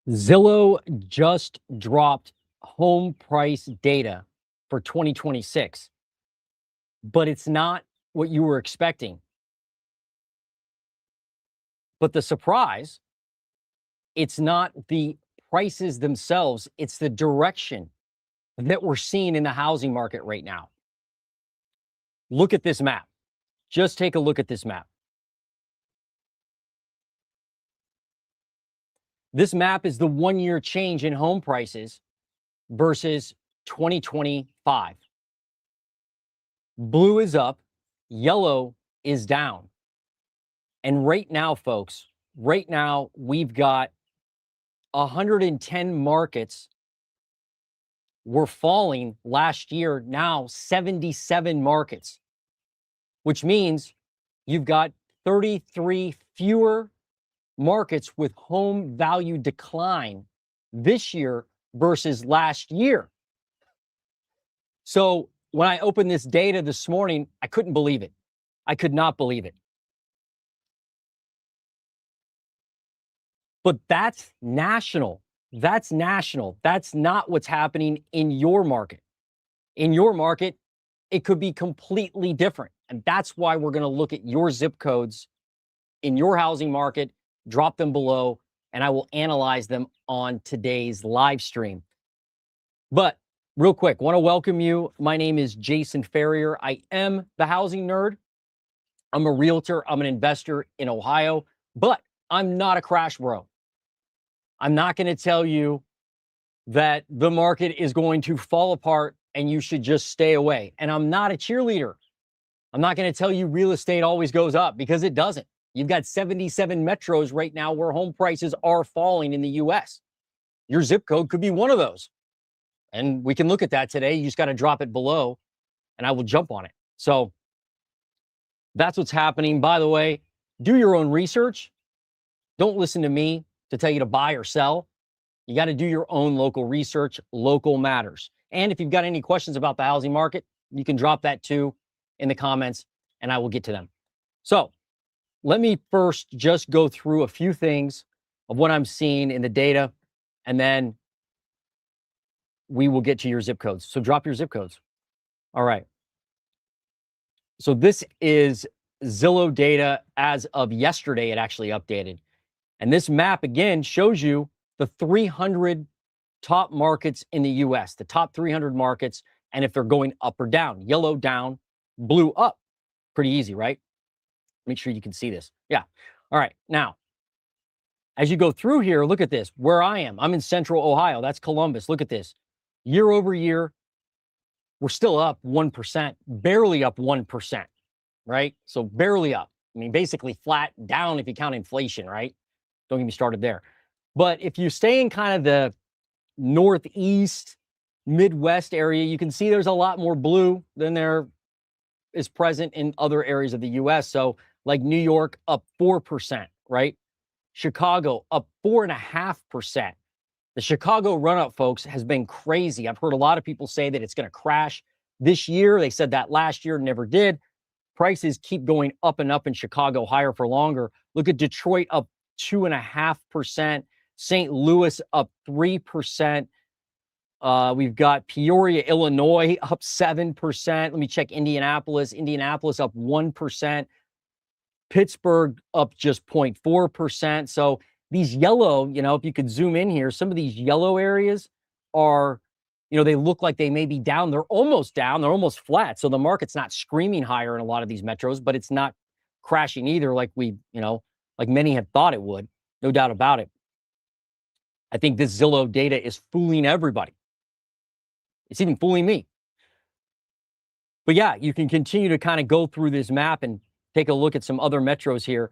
Zillow just dropped home price data for 2026, but it's not what you were expecting. But the surprise, it's not the prices themselves, it's the direction that we're seeing in the housing market right now. Look at this map. Just take a look at this map. This map is the 1-year change in home prices versus 2025. Blue is up, yellow is down. And right now, folks, right now we've got 110 markets were falling last year, now 77 markets, which means you've got 33 fewer markets with home value decline this year versus last year. So when I opened this data this morning, I couldn't believe it. I could not believe it. But that's national. That's national. That's not what's happening in your market. In your market, it could be completely different. And that's why we're going to look at your zip codes in your housing market, drop them below, and I will analyze them on today's live stream. But real quick, want to welcome you. My name is Jason Ferrier. I am the housing nerd. I'm a realtor. I'm an investor in Ohio, but I'm not a crash bro. I'm not going to tell you that the market is going to fall apart and you should just stay away. And I'm not a cheerleader. I'm not going to tell you real estate always goes up, because it doesn't. You've got 77 metros right now where home prices are falling in the US. Your zip code could be one of those. And we can look at that today. You just got to drop it below and I will jump on it. So that's what's happening. By the way, do your own research. Don't listen to me to tell you to buy or sell. You got to do your own local research. Local matters. And if you've got any questions about the housing market, you can drop that too in the comments and I will get to them. So let me first just go through a few things of what I'm seeing in the data, and then we will get to your zip codes. So drop your zip codes. All right. So this is Zillow data as of yesterday. It actually updated. And this map again shows you the 300 top markets in the US, the top 300 markets, and if they're going up or down. Yellow down, blue up. Pretty easy, right? Make sure you can see this. Yeah. All right. Now, as you go through here, look at this. Where I am, I'm in central Ohio. That's Columbus. Look at this. Year over year, we're still up 1%, barely up 1%, right? So barely up. I mean, basically flat down if you count inflation, right? Don't get me started there. But if you stay in kind of the Northeast, Midwest area, you can see there's a lot more blue than there is present in other areas of the US. So like New York up 4%, right? Chicago up 4.5%. The Chicago run-up, folks, has been crazy. I've heard a lot of people say that it's going to crash this year. They said that last year, never did. Prices keep going up and up in Chicago, higher for longer. Look at Detroit up 2.5%. St. Louis up 3%. We've got Peoria, Illinois up 7%. Let me check Indianapolis. Indianapolis up 1%. Pittsburgh up just 0.4%. So these yellow, if you could zoom in here, some of these yellow areas are, they look like they may be down. They're almost down. They're almost flat. So the market's not screaming higher in a lot of these metros, but it's not crashing either like like many had thought it would. No doubt about it. I think this Zillow data is fooling everybody. It's even fooling me. But yeah, you can continue to kind of go through this map and take a look at some other metros here.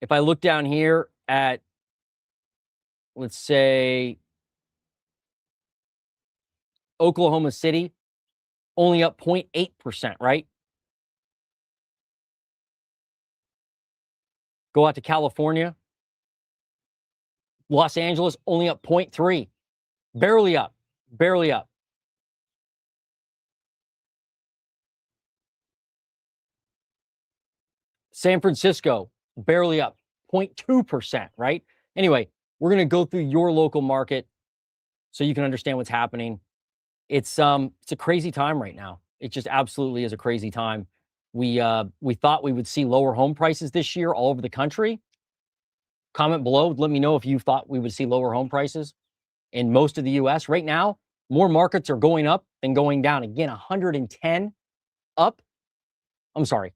If I look down here at, let's say, Oklahoma City, only up 0.8%, right? Go out to California. Los Angeles, only up 0.3. Barely up. Barely up. San Francisco, barely up, 0.2%, right? Anyway, we're going to go through your local market so you can understand what's happening. It's a crazy time right now. It just absolutely is a crazy time. We thought we would see lower home prices this year all over the country. Comment below. Let me know if you thought we would see lower home prices in most of the US. Right now, more markets are going up than going down. Again, 110 up. I'm sorry.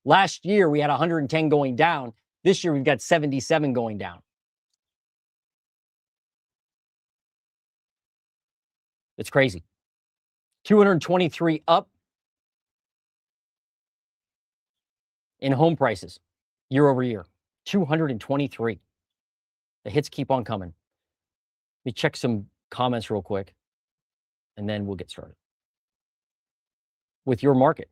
Last year, we had 110 going down. This year, we've got 77 going down. It's crazy. 223 up in home prices year over year. 223. The hits keep on coming. Let me check some comments real quick, and then we'll get started. With your market,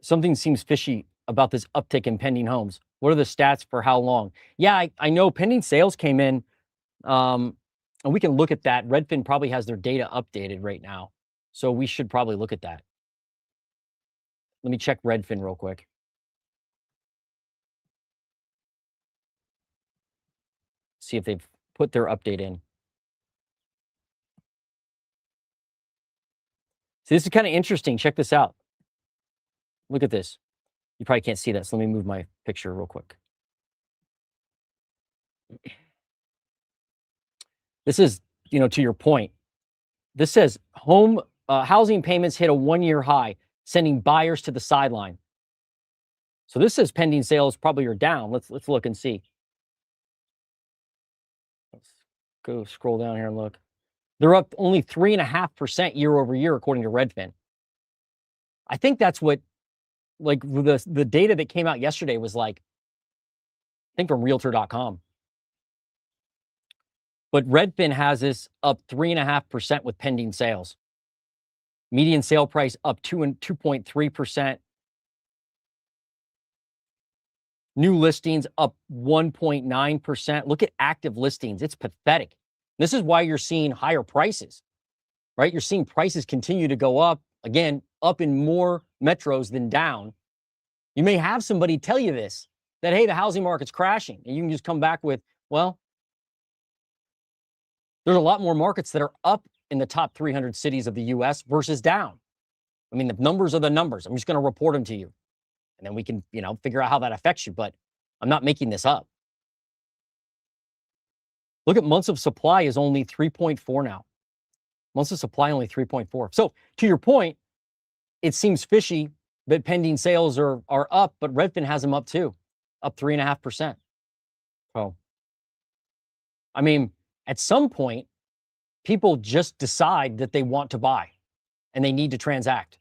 something seems fishy about this uptick in pending homes. What are the stats for how long? Yeah, I know pending sales came in, and we can look at that. Redfin probably has their data updated right now, so we should probably look at that. Let me check Redfin real quick. See if they've put their update in. See, this is kind of interesting. Check this out. Look at this. You probably can't see that, so let me move my picture real quick. This is, to your point. This says housing payments hit a 1-year high, sending buyers to the sideline. So this says pending sales probably are down. Let's look and see. Let's go scroll down here and look. They're up only 3.5% year over year, according to Redfin. I think that's what, like, the data that came out yesterday was like, I think from Realtor.com. But Redfin has this up 3.5% with pending sales. Median sale price up 2.3%. New listings up 1.9%. Look at active listings. It's pathetic. This is why you're seeing higher prices, right? You're seeing prices continue to go up, again, up in more metros than down. You may have somebody tell you this, that, hey, the housing market's crashing. And you can just come back with, well, there's a lot more markets that are up in the top 300 cities of the US versus down. I mean, the numbers are the numbers. I'm just going to report them to you. And then we can, figure out how that affects you. But I'm not making this up. Look at months of supply is only 3.4 now. Months of supply only 3.4. So to your point, it seems fishy that pending sales are up, but Redfin has them up too, up 3.5%. So, I mean, at some point, people just decide that they want to buy and they need to transact.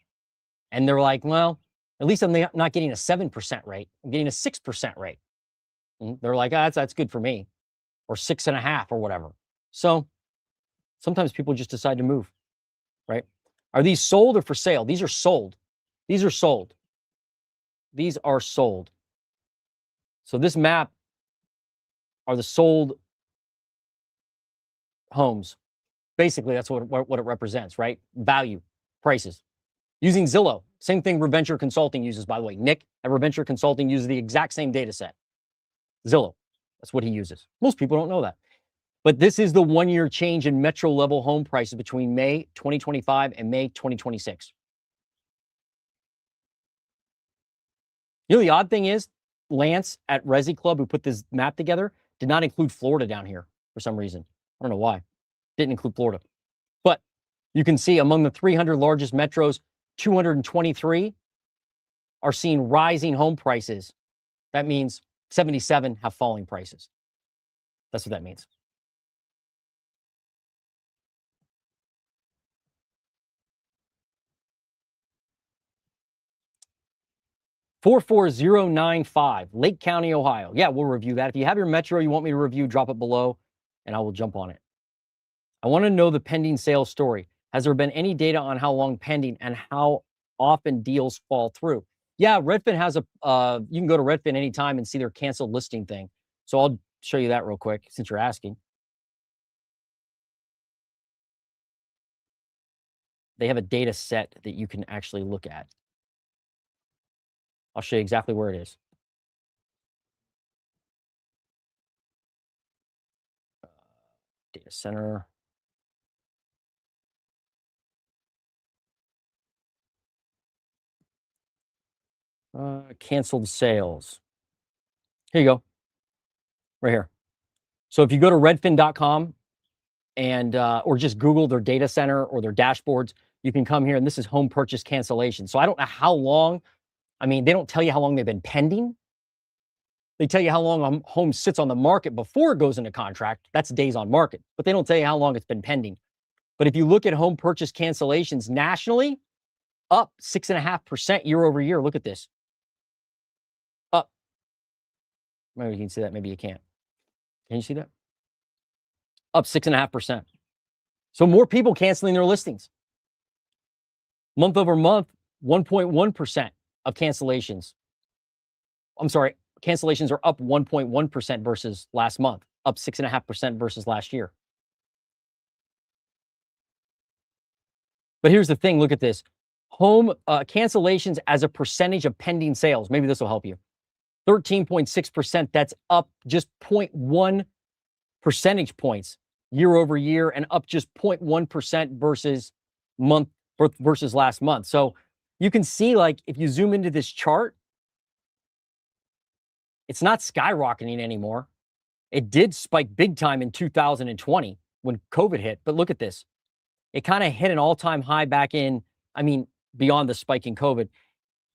And they're like, well, at least I'm not getting a 7% rate. I'm getting a 6% rate. And they're like, that's good for me. Or 6.5 or whatever. So sometimes people just decide to move, right? Are these sold or for sale? These are sold. These are sold. These are sold. So this map are the sold homes. Basically, that's what it represents, right? Value, prices. Using Zillow, same thing Reventure Consulting uses, by the way. Nick at Reventure Consulting uses the exact same data set. Zillow, that's what he uses. Most people don't know that. But this is the 1-year change in metro level home prices between May 2025 and May 2026. The odd thing is, Lance at Resi Club, who put this map together, did not include Florida down here for some reason. I don't know why. Didn't include Florida. But you can see among the 300 largest metros, 223 are seeing rising home prices. That means 77 have falling prices. That's what that means. $44095, Lake County, Ohio. Yeah, we'll review that. If you have your metro you want me to review, drop it below and I will jump on it. I want to know the pending sales story. Has there been any data on how long pending and how often deals fall through? Yeah, Redfin has you can go to Redfin anytime and see their canceled listing thing. So I'll show you that real quick since you're asking. They have a data set that you can actually look at. I'll show you exactly where it is. Data center. Canceled sales. Here you go. Right here. So if you go to redfin.com and or just Google their data center or their dashboards, you can come here, and this is home purchase cancellation. So I don't know how long. I mean, they don't tell you how long they've been pending. They tell you how long a home sits on the market before it goes into contract. That's days on market, but they don't tell you how long it's been pending. But if you look at home purchase cancellations nationally, up 6.5% year over year. Look at this. Up. Maybe you can see that. Maybe you can't. Can you see that? Up 6.5%. So more people canceling their listings. Month over month, 1.1% of cancellations. I'm sorry, cancellations are up 1.1% versus last month, up 6.5% versus last year. But here's the thing, look at this. Home cancellations as a percentage of pending sales. Maybe this will help you. 13.6%, that's up just 0.1 percentage points year over year and up just 0.1% versus last month. So you can see, like, if you zoom into this chart, it's not skyrocketing anymore. It did spike big time in 2020 when COVID hit, but look at this. It kind of hit an all-time high back in, beyond the spike in COVID,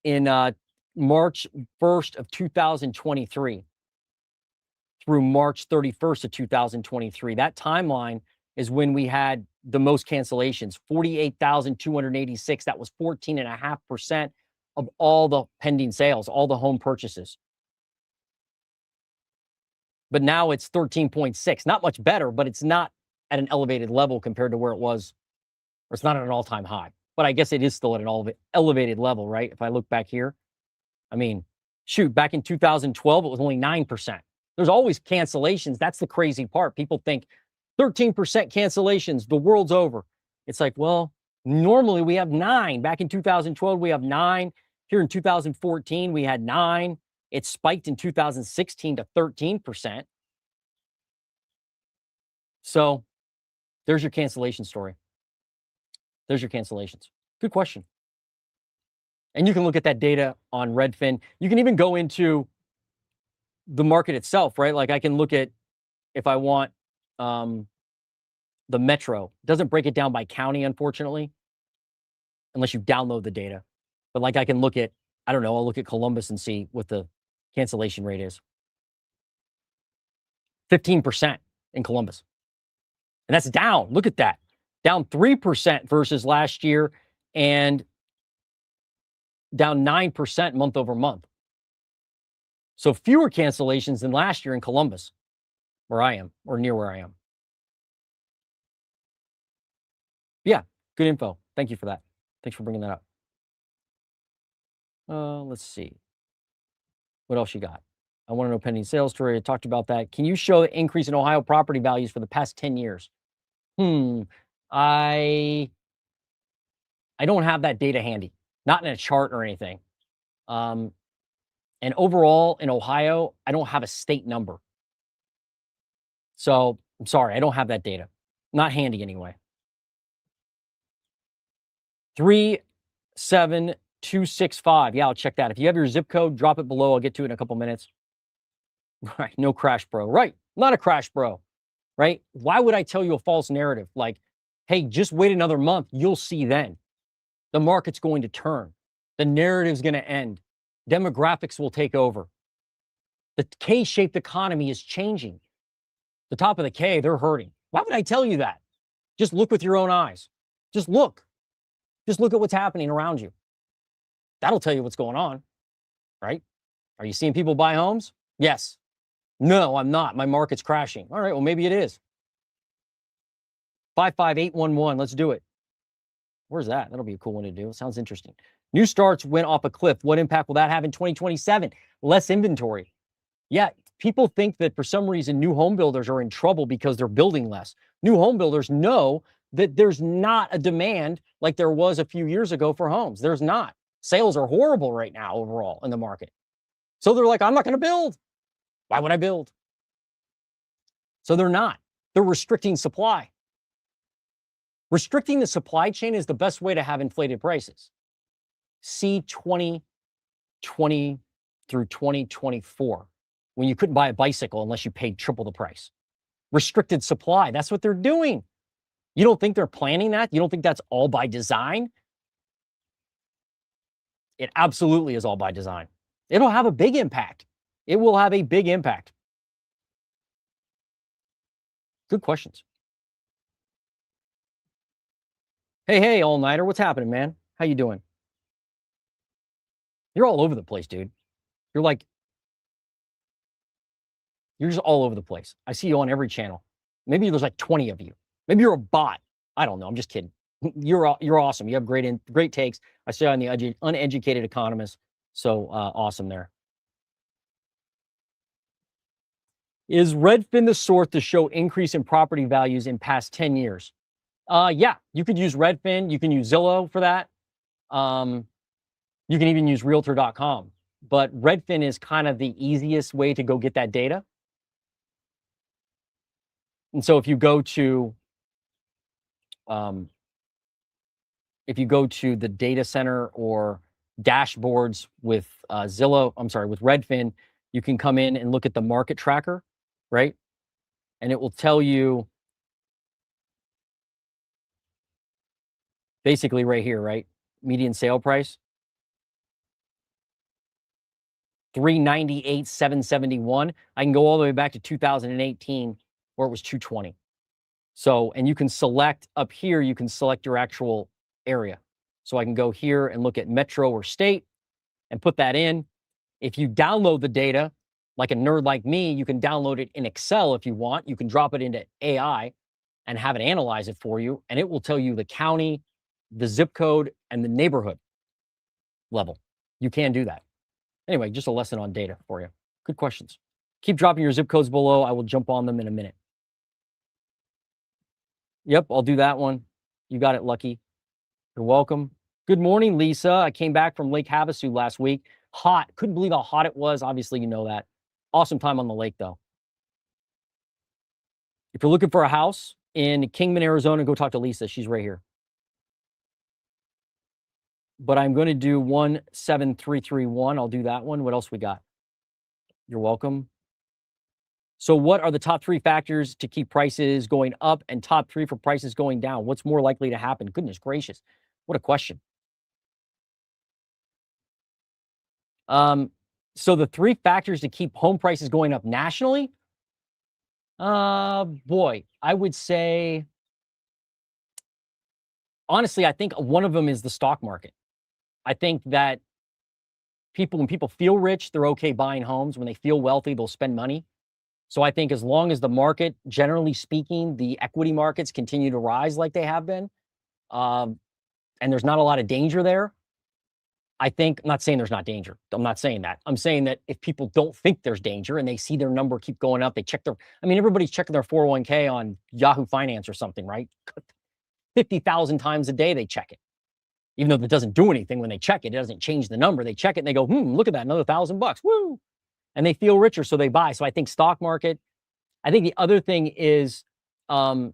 in March 1st of 2023 through March 31st of 2023. That timeline is when we had the most cancellations, 48,286. That was 14.5% of all the pending sales, all the home purchases. But now it's 13.6. Not much better, but it's not at an elevated level compared to where it was, or it's not at an all-time high. But I guess it is still at an elevated level, right? If I look back here, back in 2012, it was only 9%. There's always cancellations. That's the crazy part. People think 13% cancellations, the world's over. It's like, well, normally we have 9. Back in 2012, we have 9. Here in 2014, we had 9. It spiked in 2016 to 13%. So there's your cancellation story. There's your cancellations. Good question. And you can look at that data on Redfin. You can even go into the market itself, right? Like I can look at, if I want the metro. It doesn't break it down by county, unfortunately, unless you download the data. But like I can look at, I'll look at Columbus and see what the cancellation rate is. 15% in Columbus. And that's down. Look at that. Down 3% versus last year and down 9% month over month. So fewer cancellations than last year in Columbus, where I am, or near where I am. Yeah, good info. Thank you for that. Thanks for bringing that up. Let's see. What else you got? I want to know pending sales story. I talked about that. Can you show the increase in Ohio property values for the past 10 years? I don't have that data handy, not in a chart or anything. And overall in Ohio, I don't have a state number. So I'm sorry, I don't have that data. Not handy anyway. 37265. Yeah, I'll check that. If you have your zip code, drop it below. I'll get to it in a couple minutes. Right. No crash, bro. Right. Not a crash, bro. Right. Why would I tell you a false narrative? Like, hey, just wait another month. You'll see then. The market's going to turn. The narrative's going to end. Demographics will take over. The K-shaped economy is changing. The top of the K, they're hurting. Why would I tell you that? Just look with your own eyes. Just look. Just look at what's happening around you. That'll tell you what's going on, right? Are you seeing people buy homes? Yes. No, I'm not. My market's crashing. All right, well, maybe it is. 55811, let's do it. Where's that? That'll be a cool one to do. It sounds interesting. New starts went off a cliff. What impact will that have in 2027? Less inventory. Yeah, people think that for some reason new home builders are in trouble because they're building less. New home builders know that there's not a demand like there was a few years ago for homes. There's not. Sales are horrible right now overall in the market. So they're like, I'm not going to build. Why would I build? So they're not. They're restricting supply. Restricting the supply chain is the best way to have inflated prices. See 2020 through 2024, when you couldn't buy a bicycle unless you paid triple the price. Restricted supply, that's what they're doing. You don't think they're planning that? You don't think that's all by design? It absolutely is all by design. It'll have a big impact. It will have a big impact. Good questions. Hey, all-nighter, what's happening, man? How you doing? You're all over the place, dude. You're just all over the place. I see you on every channel. Maybe there's like 20 of you. Maybe you're a bot. I don't know. I'm just kidding. You're awesome. You have great takes. I say on the uneducated economist. So awesome there. Is Redfin the source to show increase in property values in past 10 years? Yeah, you could use Redfin. You can use Zillow for that. You can even use Realtor.com. But Redfin is kind of the easiest way to go get that data. And so if you go to the data center or dashboards with with Redfin, you can come in and look at the market tracker, right? And it will tell you basically right here, right? Median sale price, 398,771. I can go all the way back to 2018 where it was 220. So, and you can select up here, you can select your actual area. So I can go here and look at metro or state and put that in. If you download the data, like a nerd like me, you can download it in Excel if you want. You can drop it into AI and have it analyze it for you. And it will tell you the county, the zip code, and the neighborhood level. You can do that. Anyway, just a lesson on data for you. Good questions. Keep dropping your zip codes below. I will jump on them in a minute. Yep, I'll do that one. You got it, Lucky. You're welcome. Good morning, Lisa. I came back from Lake Havasu last week. Hot. Couldn't believe how hot it was. Obviously, you know that. Awesome time on the lake, though. If you're looking for a house in Kingman, Arizona, go talk to Lisa. She's right here. But I'm going to do 17331. I'll do that one. What else we got? You're welcome. So what are the top 3 factors to keep prices going up and top 3 for prices going down? What's more likely to happen? Goodness gracious. What a question. So the 3 factors to keep home prices going up nationally? Boy, I would say, honestly, I think one of them is the stock market. I think that when people feel rich, they're okay buying homes. When they feel wealthy, they'll spend money. So I think as long as the market, generally speaking, the equity markets continue to rise like they have been, and there's not a lot of danger there, I think, I'm not saying there's not danger. I'm not saying that. I'm saying that if people don't think there's danger and they see their number keep going up, they check everybody's checking their 401k on Yahoo Finance or something, right? 50,000 times a day they check it. Even though that doesn't do anything when they check it, it doesn't change the number. They check it and they go, look at that, another $1,000, woo. And they feel richer, so they buy. So I think stock market. I think the other thing is the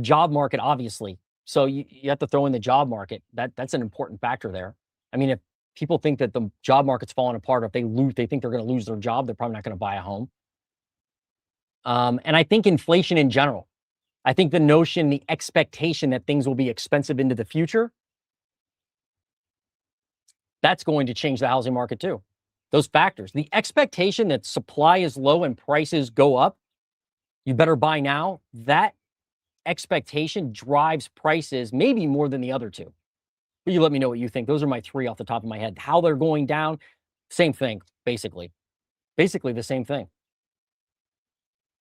job market, obviously. So you have to throw in the job market. That's an important factor there. I mean, if people think that the job market's falling apart, or if they think they're going to lose their job, they're probably not going to buy a home. And I think inflation in general. I think the expectation that things will be expensive into the future, that's going to change the housing market too. Those factors, the expectation that supply is low and prices go up, you better buy now, that expectation drives prices maybe more than the other 2. But you let me know what you think. Those are my 3 off the top of my head. How they're going down, same thing, basically. Basically the same thing.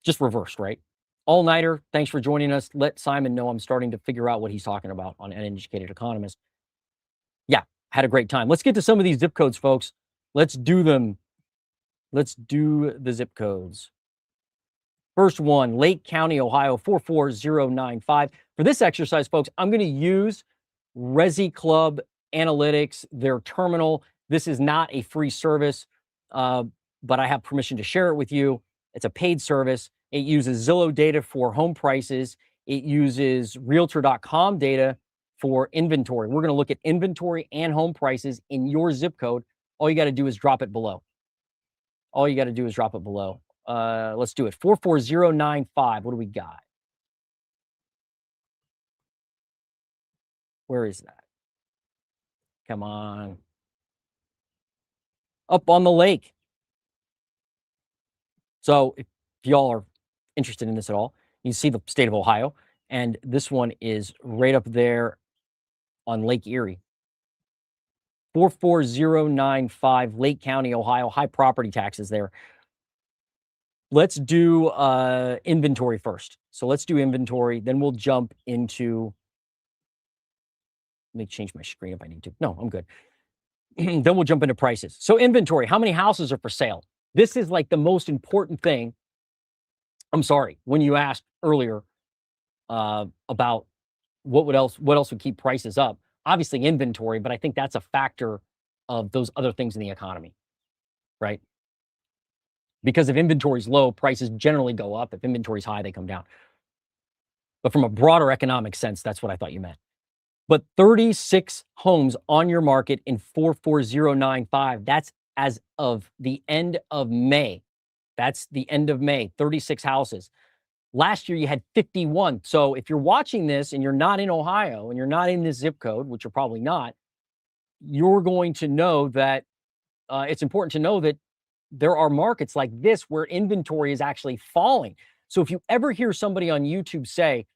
Just reversed, right? All-nighter, thanks for joining us. Let Simon know I'm starting to figure out what he's talking about on Uneducated Economist. Yeah, had a great time. Let's get to some of these zip codes, folks. Let's do them. Let's do the zip codes. First one, Lake County, Ohio, 44095. For this exercise, folks, I'm going to use Resi Club analytics, their terminal. This is not a free service, but I have permission to share it with you. It's a paid service. It uses Zillow data for home prices. It uses Realtor.com data for inventory. We're going to look at inventory and home prices in your zip code. All you got to do is drop it below. All you got to do is drop it below. Let's do it. 44095. What do we got? Where is that? Come on. Up on the lake. So if y'all are interested in this at all, you see the state of Ohio. And this one is right up there on Lake Erie. 44095, Lake County, Ohio. High property taxes there. Let's do inventory first. So let's do inventory. Then we'll jump into... Let me change my screen if I need to. No, I'm good. Then we'll jump into prices. So inventory, how many houses are for sale? This is like the most important thing. I'm sorry, when you asked earlier about what else would keep prices up. Obviously inventory, but I think that's a factor of those other things in the economy, right? Because if inventory is low, prices generally go up. If inventory is high, they come down. But from a broader economic sense, that's what I thought you meant. But 36 homes on your market in 44095. That's as of the end of May. That's the end of May, 36 houses. Last year, you had 51. So if you're watching this and you're not in Ohio and you're not in this zip code, which you're probably not, you're going to know that it's important to know that there are markets like this where inventory is actually falling. So if you ever hear somebody on YouTube say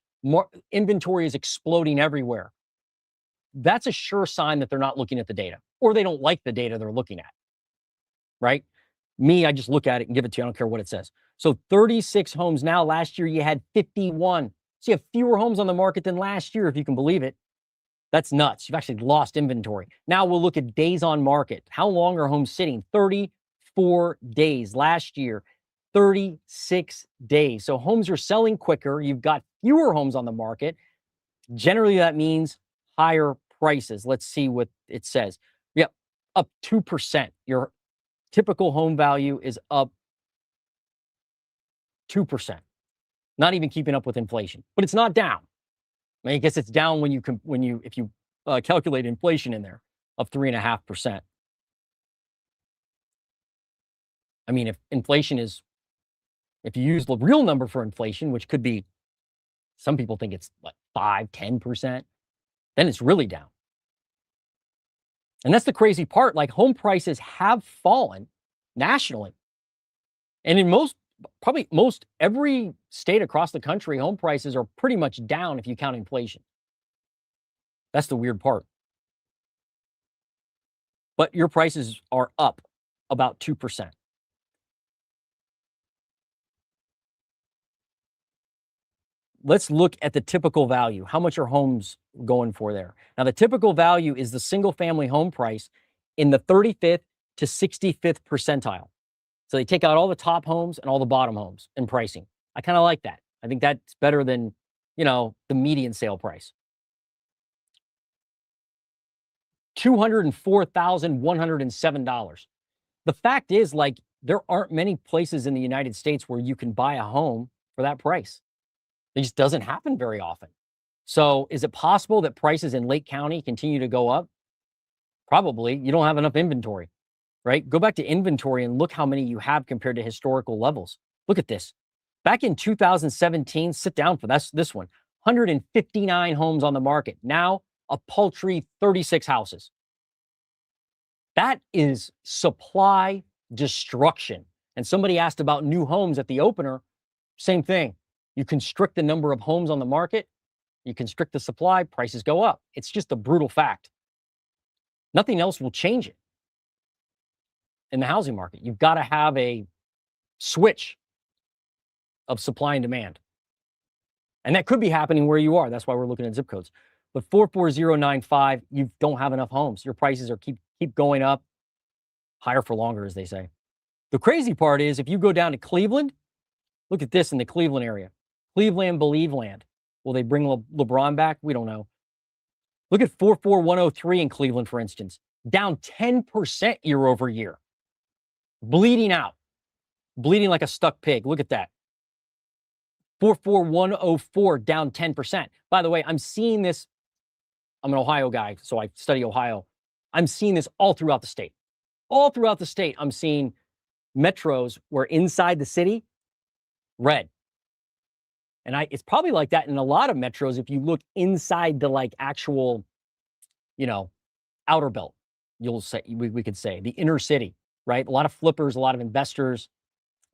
inventory is exploding everywhere, that's a sure sign that they're not looking at the data, or they don't like the data they're looking at, right? Me, I just look at it and give it to you. I don't care what it says. So 36 homes now. Last year, you had 51. So you have fewer homes on the market than last year, if you can believe it. That's nuts. You've actually lost inventory. Now we'll look at days on market. How long are homes sitting? 34 days. Last year, 36 days. So homes are selling quicker. You've got fewer homes on the market. Generally, that means higher prices. Let's see what it says. Yep, up 2%. Your typical home value is up 2%. Not even keeping up with inflation, but it's not down. I guess it's down when if you calculate inflation in there of 3.5%. I mean, if you use the real number for inflation, which could be, some people think it's like 5-10%, then it's really down. And that's the crazy part. Like, home prices have fallen nationally. And in probably most every state across the country, home prices are pretty much down if you count inflation. That's the weird part. But your prices are up about 2%. Let's look at the typical value. How much are homes going for there? Now, the typical value is the single family home price in the 35th to 65th percentile. So they take out all the top homes and all the bottom homes in pricing. I kind of like that. I think that's better than, the median sale price. $204,107. The fact is, like, there aren't many places in the United States where you can buy a home for that price. It just doesn't happen very often. So is it possible that prices in Lake County continue to go up? Probably. You don't have enough inventory, right? Go back to inventory and look how many you have compared to historical levels. Look at this. Back in 2017, sit down for this one, 159 homes on the market. Now, a paltry 36 houses. That is supply destruction. And somebody asked about new homes at the opener. Same thing. You constrict the number of homes on the market, you constrict the supply, prices go up. It's just a brutal fact. Nothing else will change it in the housing market. You've got to have a switch of supply and demand. And that could be happening where you are. That's why we're looking at zip codes. But 44095, you don't have enough homes. Your prices are keep going up, higher for longer, as they say. The crazy part is, if you go down to Cleveland, look at this in the Cleveland area. Cleveland, believe land. Will they bring LeBron back? We don't know. Look at 44103 in Cleveland, for instance, down 10% year over year, bleeding out, bleeding like a stuck pig. Look at that. 44104 down 10%. By the way, I'm seeing this. I'm an Ohio guy, so I study Ohio. I'm seeing this all throughout the state. All throughout the state, I'm seeing metros where inside the city, red. And it's probably like that in a lot of metros if you look inside the like actual, outer belt, you'll say, we could say, the inner city, right? A lot of flippers, a lot of investors,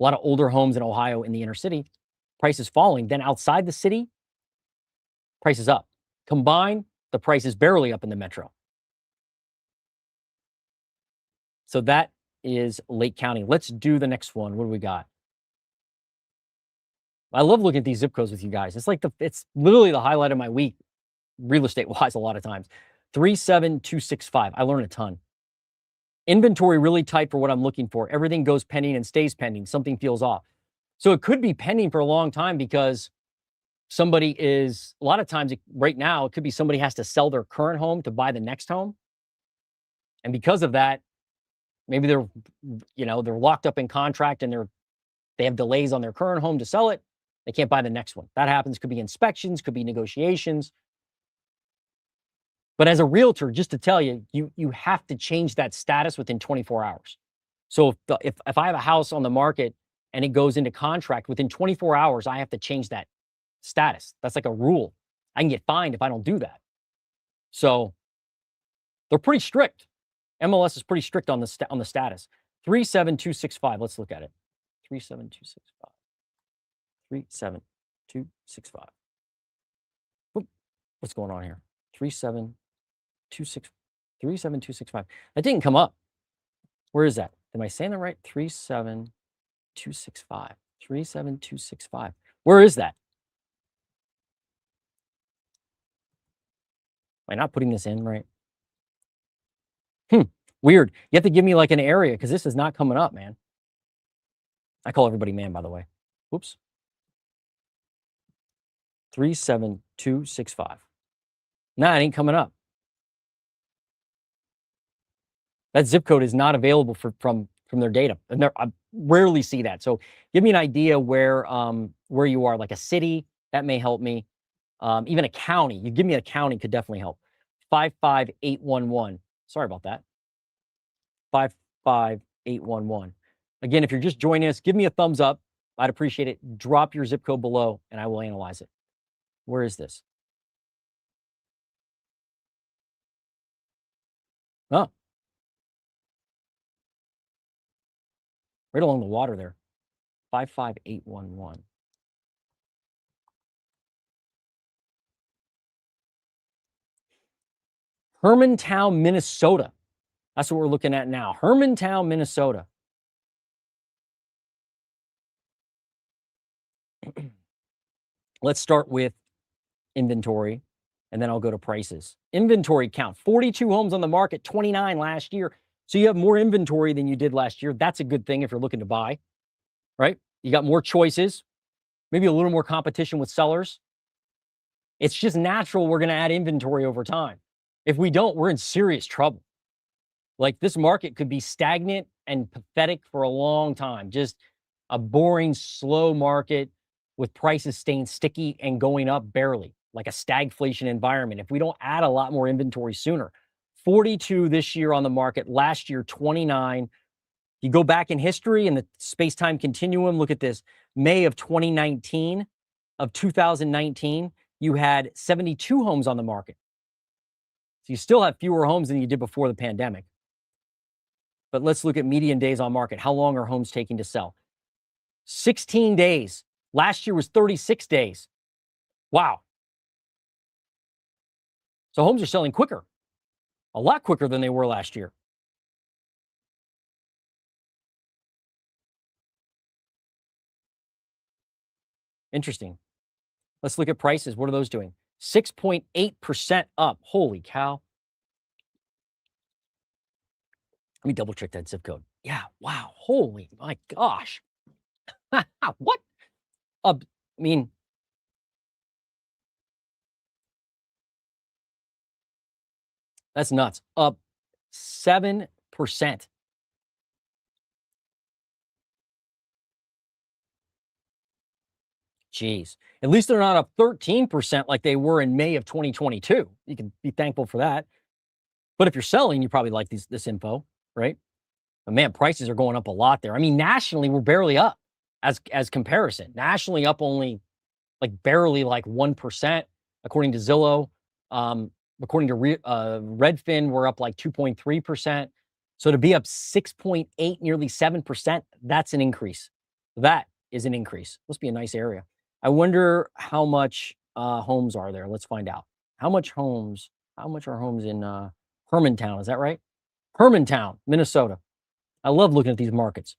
a lot of older homes in Ohio in the inner city, prices falling. Then outside the city, prices up. Combined, the price is barely up in the metro. So that is Lake County. Let's do the next one. What do we got? I love looking at these zip codes with you guys. It's literally the highlight of my week, real estate wise, a lot of times. 37265. I learned a ton. Inventory really tight for what I'm looking for. Everything goes pending and stays pending. Something feels off. So it could be pending for a long time because somebody is, a lot of times right now, it could be somebody has to sell their current home to buy the next home. And because of that, maybe they're locked up in contract and they have delays on their current home to sell it. They can't buy the next one. That happens. Could be inspections, could be negotiations. But as a realtor, just to tell you, you have to change that status within 24 hours. So if I have a house on the market and it goes into contract, within 24 hours, I have to change that status. That's like a rule. I can get fined if I don't do that. So they're pretty strict. MLS is pretty strict on the status. 37265. Let's look at it. 37265. 37265. What's going on here? 37265. That didn't come up. Where is that? Am I saying that right? 37265. 37265. Where is that? Am I not putting this in right? Weird. You have to give me like an area because this is not coming up, man. I call everybody man, by the way. Whoops. 37265. Nah, it ain't coming up. That zip code is not available from their data. And I rarely see that. So give me an idea where you are, like a city, that may help me. Even a county. You give me a county could definitely help. 55811. Sorry about that. 55811. Again, if you're just joining us, give me a thumbs up. I'd appreciate it. Drop your zip code below and I will analyze it. Where is this? Oh. Right along the water there. 55811. Hermantown, Minnesota. That's what we're looking at now. Hermantown, Minnesota. Let's start with inventory, and then I'll go to prices. Inventory count, 42 homes on the market, 29 last year. So you have more inventory than you did last year. That's a good thing if you're looking to buy, right? You got more choices, maybe a little more competition with sellers. It's just natural we're going to add inventory over time. If we don't, we're in serious trouble. Like, this market could be stagnant and pathetic for a long time. Just a boring, slow market with prices staying sticky and going up barely, like a stagflation environment, if we don't add a lot more inventory sooner. 42 this year on the market, last year 29. You go back in history in the space-time continuum, look at this. May of 2019, you had 72 homes on the market. So you still have fewer homes than you did before the pandemic. But let's look at median days on market. How long are homes taking to sell? 16 days. Last year was 36 days. Wow. So homes are selling quicker, a lot quicker than they were last year. Interesting. Let's look at prices. What are those doing? 6.8% up. Holy cow. Let me double check that zip code. Yeah. Wow. Holy my gosh. What? I mean, That's nuts. Up 7%. Jeez. At least they're not up 13% like they were in May of 2022. You can be thankful for that. But if you're selling, you probably like this info, right? But man, prices are going up a lot there. I mean, nationally, we're barely up as comparison. Nationally up only like barely like 1%, according to Zillow. According to Redfin, we're up like 2.3%. So to be up 6.8, nearly 7%, that's an increase. That is an increase. Must be a nice area. I wonder how much homes are there. Let's find out. How much are homes in Hermantown? Is that right? Hermantown, Minnesota. I love looking at these markets.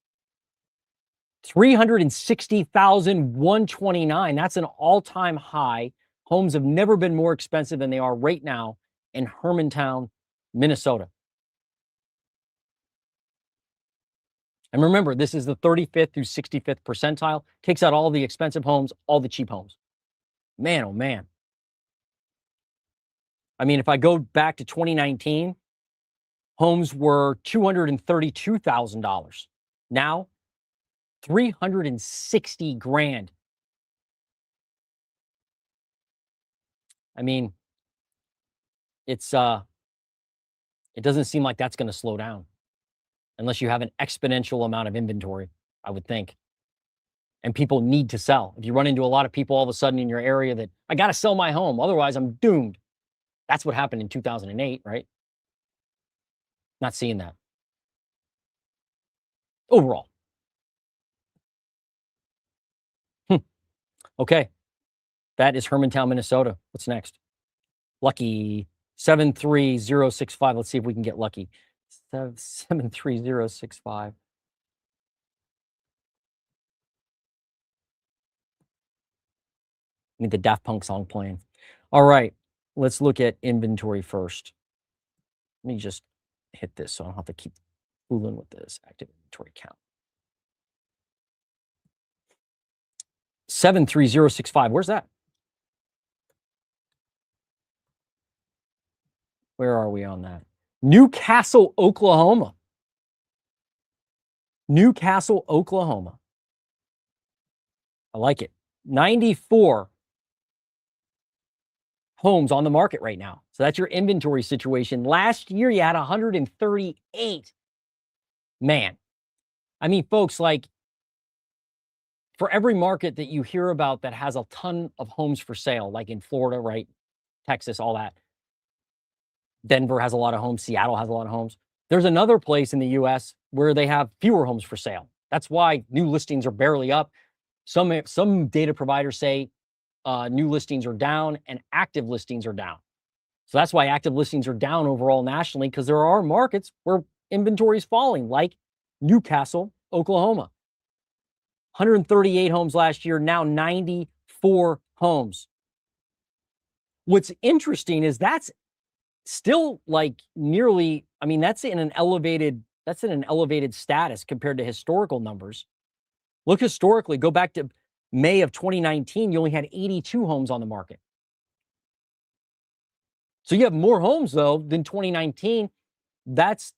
360,129. That's an all-time high. Homes have never been more expensive than they are right now in Hermantown, Minnesota. And remember, this is the 35th through 65th percentile. Takes out all the expensive homes, all the cheap homes. Man, oh man. I mean, if I go back to 2019, homes were $232,000. Now, 360 grand. I mean, it doesn't seem like that's going to slow down unless you have an exponential amount of inventory, I would think. And people need to sell. If you run into a lot of people all of a sudden in your area that I got to sell my home, otherwise I'm doomed. That's what happened in 2008, right? Not seeing that. Overall. Okay. That is Hermantown, Minnesota. What's next? Lucky 73065. Let's see if we can get lucky. 73065. Need the Daft Punk song playing. All right. Let's look at inventory first. Let me just hit this so I don't have to keep fooling with this active inventory count. 73065. Where's that? Where are we on that? Newcastle, Oklahoma. Newcastle, Oklahoma. I like it. 94 homes on the market right now. So that's your inventory situation. Last year, you had 138. Man. I mean, folks, like, for every market that you hear about that has a ton of homes for sale, like in Florida, right? Texas, all that. Denver has a lot of homes. Seattle has a lot of homes. There's another place in the U.S. where they have fewer homes for sale. That's why new listings are barely up. Some data providers say new listings are down and active listings are down. So that's why active listings are down overall nationally, because there are markets where inventory is falling, like Newcastle, Oklahoma. 138 homes last year, now 94 homes. What's interesting is that's still like nearly, I mean, that's in an elevated status compared to historical numbers. Look historically, go back to May of 2019, you only had 82 homes on the market. So you have more homes though than 2019. That's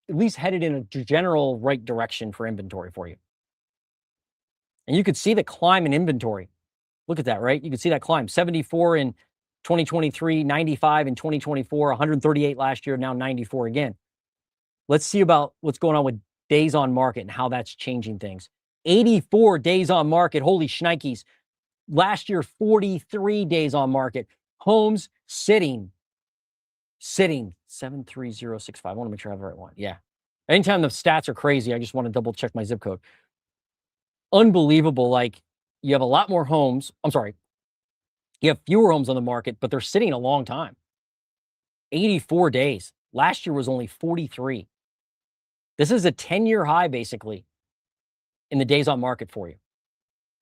at least headed in a general right direction for inventory for you. And you could see the climb in inventory. Look at that, right? You can see that climb. 74 in 2023, 95 in 2024, 138 last year, now 94 again. Let's see about what's going on with days on market and how that's changing things. 84 days on market. Holy shnikes. Last year, 43 days on market. Homes sitting. 73065. I want to make sure I have the right one. Yeah. Anytime the stats are crazy, I just want to double check my zip code. Unbelievable. Like, you have a lot more homes. I'm sorry. You have fewer homes on the market, but they're sitting a long time. 84 days. Last year was only 43. This is a 10-year high, basically, in the days on market for you.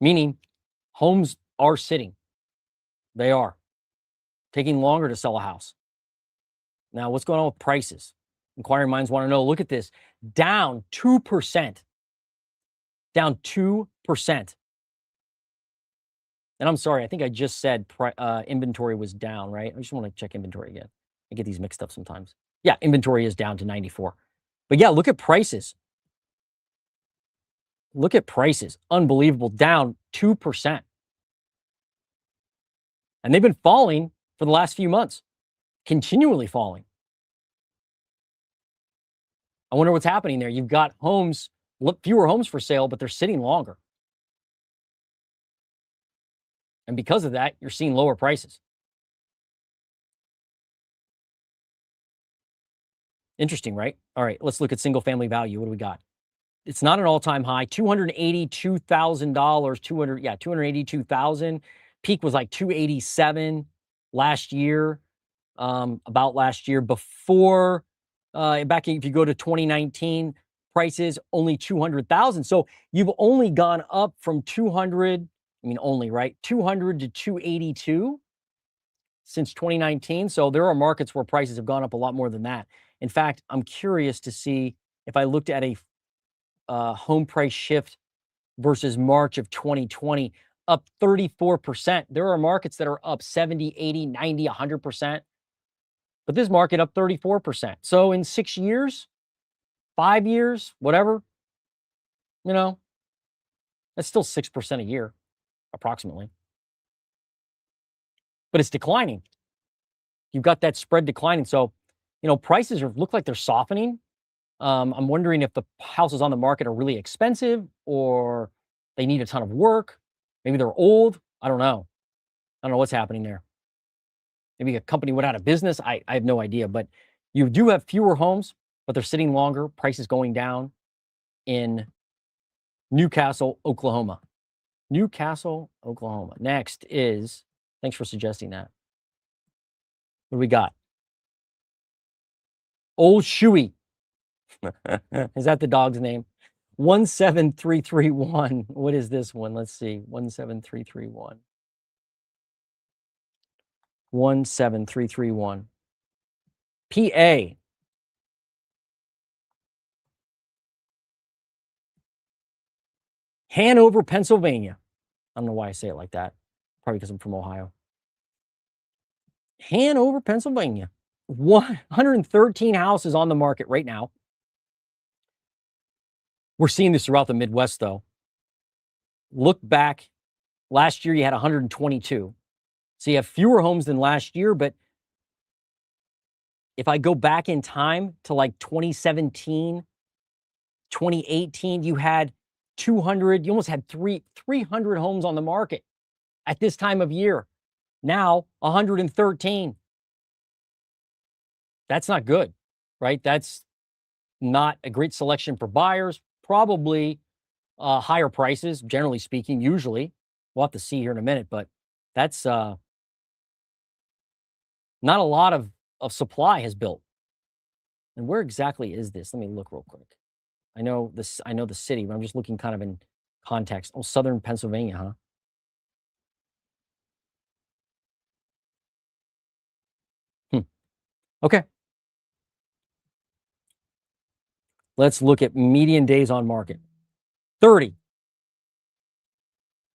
Meaning, homes are sitting. They are. Taking longer to sell a house. Now, what's going on with prices? Inquiring minds want to know, look at this. Down 2%. Down 2%. And I'm sorry, I think I just said inventory was down, right? I just want to check inventory again. I get these mixed up sometimes. Yeah, inventory is down to 94. But yeah, look at prices. Look at prices. Unbelievable. Down 2%. And they've been falling for the last few months, continually falling. I wonder what's happening there. You've got homes, fewer homes for sale, but they're sitting longer. And because of that, you're seeing lower prices. Interesting, right? All right, let's look at single family value. What do we got? It's not an all-time high, $282,000, 282,000. Peak was like 287 last year, about last year. Before, back if you go to 2019, prices only 200,000. So you've only gone up from 200, I mean only, right? 200 to 282 since 2019. So there are markets where prices have gone up a lot more than that. In fact, I'm curious to see if I looked at a home price shift versus March of 2020, up 34%. There are markets that are up 70, 80, 90, 100%. But this market up 34%. So in 6 years, 5 years, whatever, you know, that's still 6% a year, approximately. But it's declining. You've got that spread declining. So, prices look like they're softening. I'm wondering if the houses on the market are really expensive or they need a ton of work. Maybe they're old. I don't know. I don't know what's happening there. Maybe a company went out of business. I have no idea. But you do have fewer homes, but they're sitting longer. Prices going down in Newcastle, Oklahoma. Newcastle, Oklahoma. Next is, thanks for suggesting that. What do we got? Old Shoey. Is that the dog's name? 17331. What is this one? Let's see. 17331. 17331. PA. Hanover, Pennsylvania. I don't know why I say it like that. Probably because I'm from Ohio. Hanover, Pennsylvania. 113 houses on the market right now. We're seeing this throughout the Midwest, though. Look back. Last year, you had 122. So you have fewer homes than last year. But if I go back in time to like 2017, 2018, you had 200, you almost had 300 homes on the market at this time of year. Now, 113. That's not good, right? That's not a great selection for buyers. Probably higher prices, generally speaking, usually. We'll have to see here in a minute, but that's not a lot of supply has built. And where exactly is this? Let me look real quick. I know the city, but I'm just looking kind of in context. Oh, southern Pennsylvania, huh? Okay. Let's look at median days on market. 30.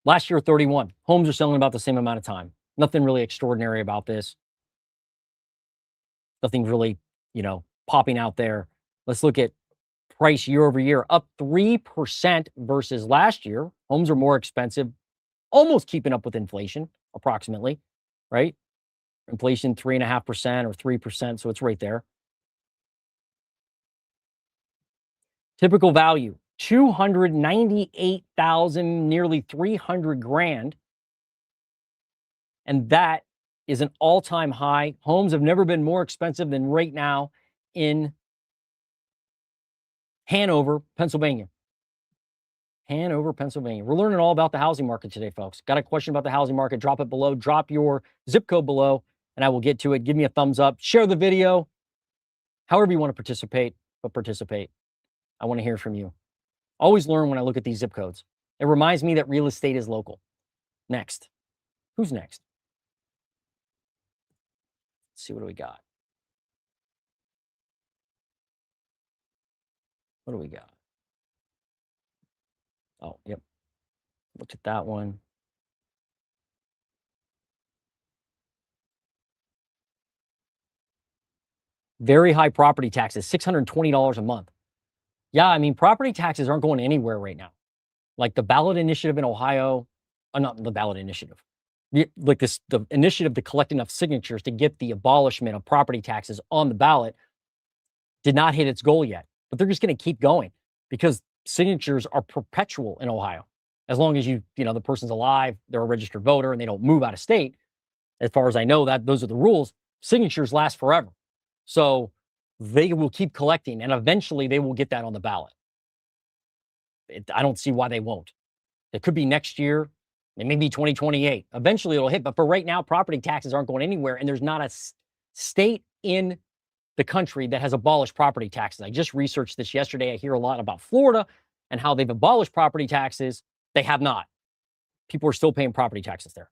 Last year, 31. Homes are selling about the same amount of time. Nothing really extraordinary about this. Nothing really, popping out there. Let's look at price year over year, up 3% versus last year. Homes are more expensive, almost keeping up with inflation, approximately, right? Inflation 3.5% or 3%, so it's right there. Typical value, 298,000, nearly 300 grand. And that is an all-time high. Homes have never been more expensive than right now in Hanover, Pennsylvania. Hanover, Pennsylvania. We're learning all about the housing market today, folks. Got a question about the housing market? Drop it below. Drop your zip code below, and I will get to it. Give me a thumbs up. Share the video. However you want to participate, but participate. I want to hear from you. Always learn when I look at these zip codes. It reminds me that real estate is local. Next. Who's next? Let's see, what do we got? What do we got? Oh, yep. Look at that one. Very high property taxes, $620 a month. Yeah, I mean, property taxes aren't going anywhere right now. Like the ballot initiative in Ohio, not the ballot initiative, the initiative to collect enough signatures to get the abolishment of property taxes on the ballot did not hit its goal yet. But they're just going to keep going because signatures are perpetual in Ohio. As long as the person's alive, they're a registered voter, and they don't move out of state. As far as I know, those are the rules. Signatures last forever. So they will keep collecting, and eventually they will get that on the ballot. I don't see why they won't. It could be next year. It may be 2028. Eventually it'll hit. But for right now, property taxes aren't going anywhere, and there's not a state in the country that has abolished property taxes. I just researched this yesterday. I hear a lot about Florida and how they've abolished property taxes. They have not. People are still paying property taxes there.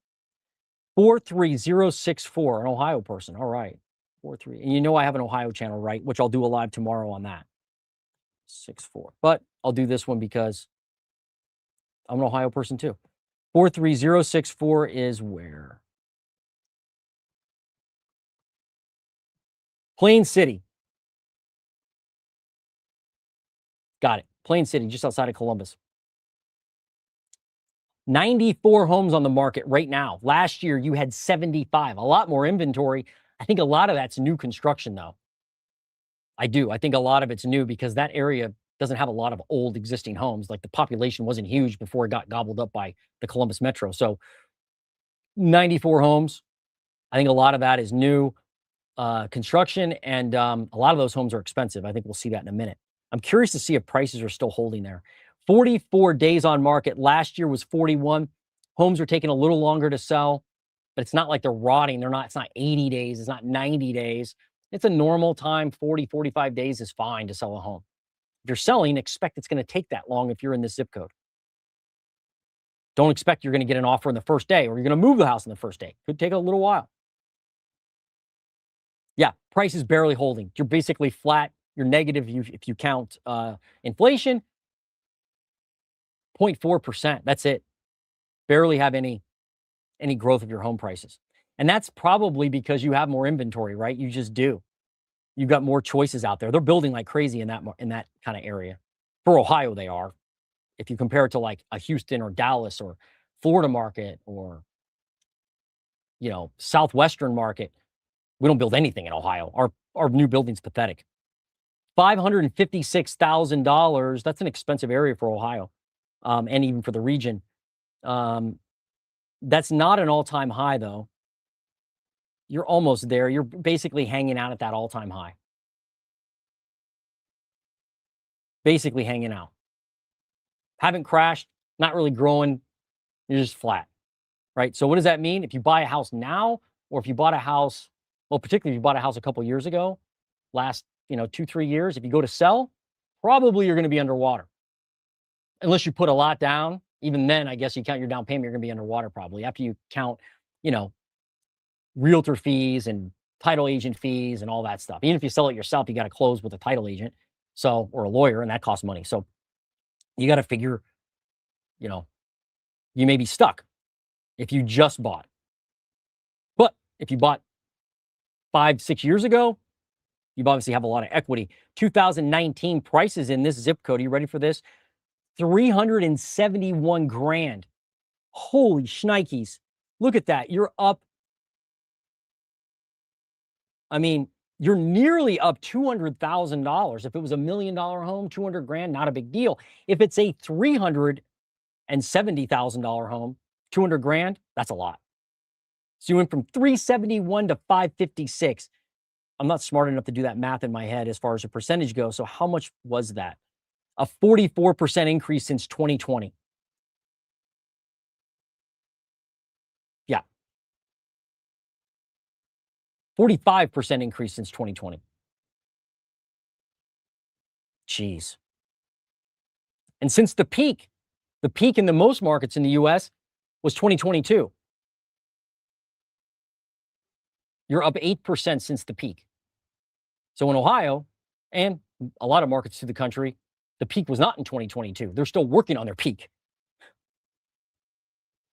43064, an Ohio person. All right. 43. And I have an Ohio channel, right? Which I'll do a live tomorrow on that. 64. But I'll do this one because I'm an Ohio person too. 43064 is where? Plain City. Got it. Plain City, just outside of Columbus. 94 homes on the market right now. Last year, you had 75. A lot more inventory. I think a lot of that's new construction, though. I do. I think a lot of it's new because that area doesn't have a lot of old existing homes. Like the population wasn't huge before it got gobbled up by the Columbus Metro. So 94 homes. I think a lot of that is new construction, and a lot of those homes are expensive. I think we'll see that in a minute. I'm curious to see if prices are still holding there. 44 days on market. Last year was 41. Homes are taking a little longer to sell, but it's not like they're rotting. It's not 80 days. It's not 90 days. It's a normal time. 40, 45 days is fine to sell a home. If you're selling, expect it's going to take that long if you're in this zip code. Don't expect you're going to get an offer in the first day, or you're going to move the house in the first day. Could take a little while. Yeah, price is barely holding. You're basically flat. You're negative if you count inflation. 0.4%. That's it. Barely have any growth of your home prices. And that's probably because you have more inventory, right? You just do. You've got more choices out there. They're building like crazy in that kind of area. For Ohio, they are. If you compare it to like a Houston or Dallas or Florida market or Southwestern market, we don't build anything in Ohio. Our new building's pathetic. $556,000. That's an expensive area for Ohio, and even for the region. That's not an all-time high, though. You're almost there. You're basically hanging out at that all-time high. Basically hanging out. Haven't crashed, not really growing. You're just flat, right? So what does that mean? If you buy a house now, or if you bought a house, well, particularly if you bought a house a couple years ago, last 2-3 years, if you go to sell, probably you're going to be underwater. Unless you put a lot down. Even then, I guess you count your down payment, you're going to be underwater probably. After you count, realtor fees and title agent fees and all that stuff. Even if you sell it yourself, you got to close with a title agent, or a lawyer, and that costs money. So you got to figure, you may be stuck if you just bought. But if you bought 5-6 years ago, you obviously have a lot of equity. 2019 prices in this zip code. Are you ready for this? $371,000. Holy shnikes. Look at that. You're up. I mean, you're nearly up $200,000. If it was $1 million home, $200,000, not a big deal. If it's a $370,000 home, $200,000, that's a lot. So you went from 371 to 556. I'm not smart enough to do that math in my head as far as a percentage goes. So how much was that? A 44% increase since 2020. Yeah. 45% increase since 2020. Jeez. And since the peak in the most markets in the US was 2022. You're up 8% since the peak. So in Ohio and a lot of markets through the country, the peak was not in 2022. They're still working on their peak.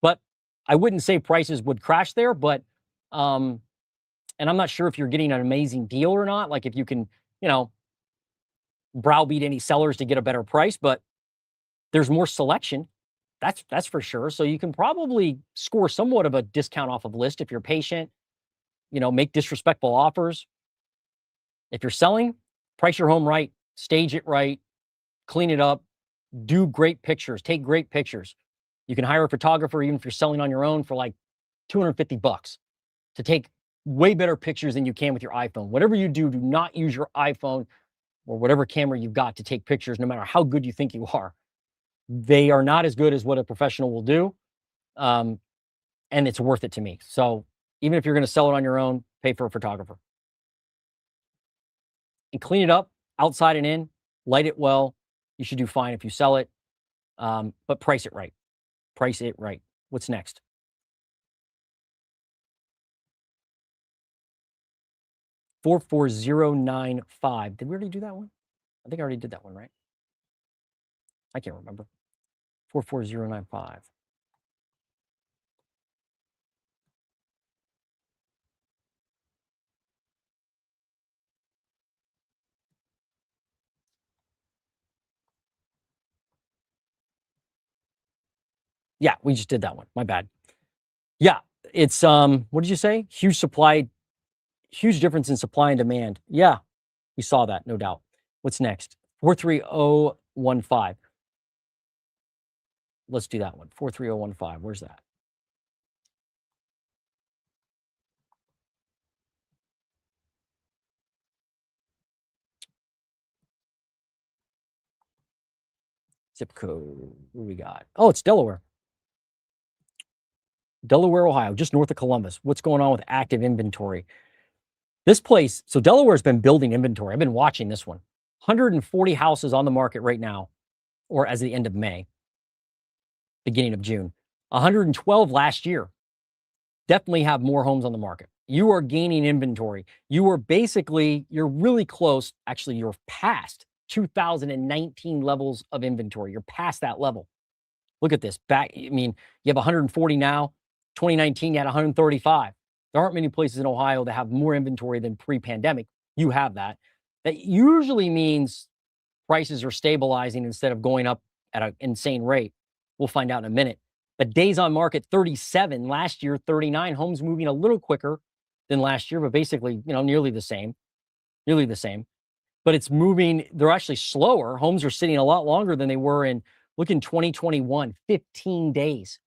But I wouldn't say prices would crash there, but And I'm not sure if you're getting an amazing deal or not, like if you can, you know, browbeat any sellers to get a better price, but there's more selection. That's for sure. So you can probably score somewhat of a discount off of list if you're patient, you know, make disrespectful offers. If you're selling, price your home right, stage it right, clean it up, do great pictures, take great pictures. You can hire a photographer, even if you're selling on your own, for like $250 to take way better pictures than you can with your iPhone. Whatever you do, do not use your iPhone or whatever camera you've got to take pictures, no matter how good you think you are. They are not as good as what a professional will do. And it's worth it to me. So even if you're going to sell it on your own, pay for a photographer. And clean it up outside and in, light it well. You should do fine if you sell it, but price it right. Price it right. What's next? $44095. Did we already do that one? I think I already did that one, right? I can't remember. 44095. Yeah, we just did that one. My bad. Yeah, it's what did you say? Huge difference in supply and demand. Yeah, we saw that, no doubt. What's next? 43015. Let's do that one. 43015. Where's that? Zip code. What do we got? Oh, it's Delaware. Delaware, Ohio, just north of Columbus. What's going on with active inventory? This place, so Delaware's been building inventory. I've been watching this one. 140 houses on the market right now, or as the end of May, beginning of June. 112 last year. Definitely have more homes on the market. You are gaining inventory. You are basically, you're really close. Actually, you're past 2019 levels of inventory. You're past that level. Look at this. Back, I mean, you have 140 now. 2019, you had 135. There aren't many places in Ohio that have more inventory than pre-pandemic. You have that. That usually means prices are stabilizing instead of going up at an insane rate. We'll find out in a minute. But days on market, 37. Last year, 39. Homes moving a little quicker than last year, but basically, you know, nearly the same. Nearly the same. But it's moving. They're actually slower. Homes are sitting a lot longer than they were in, look, in 2021, 15 days.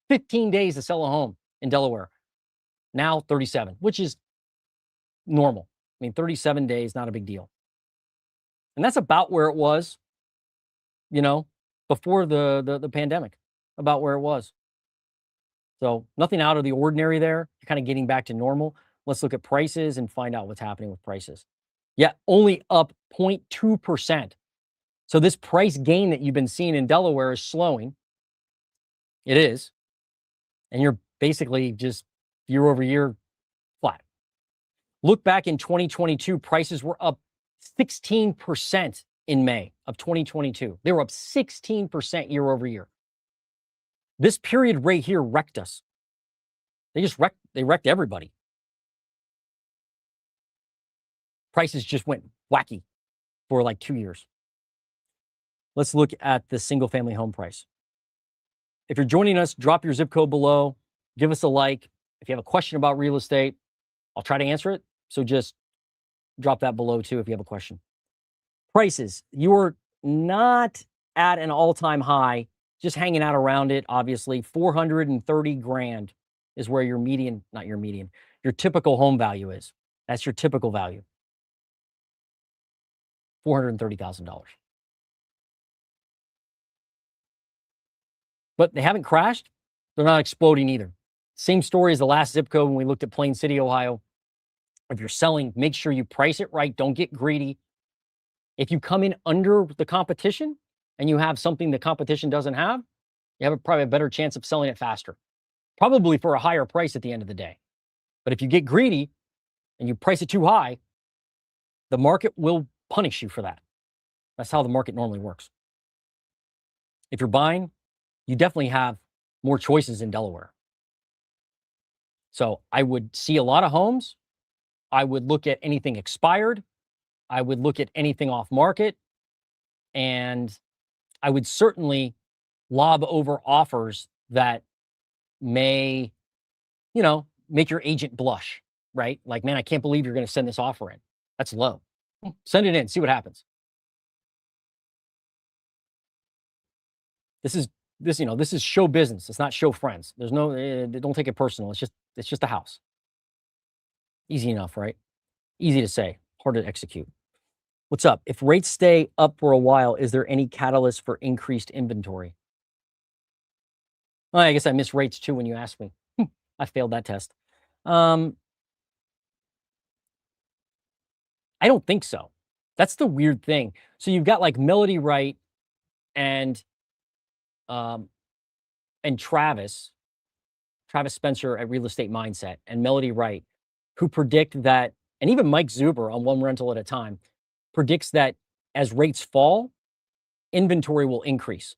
15 days to sell a home in Delaware. Now 37, which is normal. I mean, 37 days, not a big deal. And that's about where it was, you know, before the pandemic, about where it was. So nothing out of the ordinary there. You're kind of getting back to normal. Let's look at prices and find out what's happening with prices. Yeah, only up 0.2%. So this price gain that you've been seeing in Delaware is slowing. It is. And you're basically just year over year flat. Look back in 2022, prices were up 16% in May of 2022. They were up 16% year over year. This period right here wrecked us. They wrecked everybody. Prices just went wacky for like 2 years. Let's look at the single family home price. If you're joining us, drop your zip code below, give us a like. If you have a question about real estate, I'll try to answer it. So just drop that below too if you have a question. Prices, you're not at an all-time high, just hanging out around it, obviously. 430 grand is where your median, not your median, your typical home value is. That's your typical value. $430,000. But they haven't crashed. They're not exploding either. Same story as the last zip code when we looked at Plain City, Ohio. If you're selling, make sure you price it right. Don't get greedy. If you come in under the competition and you have something the competition doesn't have, you have probably a better chance of selling it faster, probably for a higher price at the end of the day. But if you get greedy and you price it too high, the market will punish you for that. That's how the market normally works. If you're buying, you definitely have more choices in Delaware. So I would see a lot of homes I would look at anything expired. I would look at anything off market. And I would certainly lob over offers that may, make your agent blush, right? Like, man, I can't believe you're going to send this offer in. That's low. Send it in, see what happens. This is show business. It's not show friends. There's no, don't take it personal. It's just a house. Easy enough, right? Easy to say, hard to execute. What's up? If rates stay up for a while, is there any catalyst for increased inventory? Well, I guess I missed rates too when you asked me. I failed that test. I don't think so. That's the weird thing. So you've got like Melody Wright and Travis Spencer at Real Estate Mindset and Melody Wright, who predict that, and even Mike Zuber on One Rental at a Time predicts that as rates fall, inventory will increase.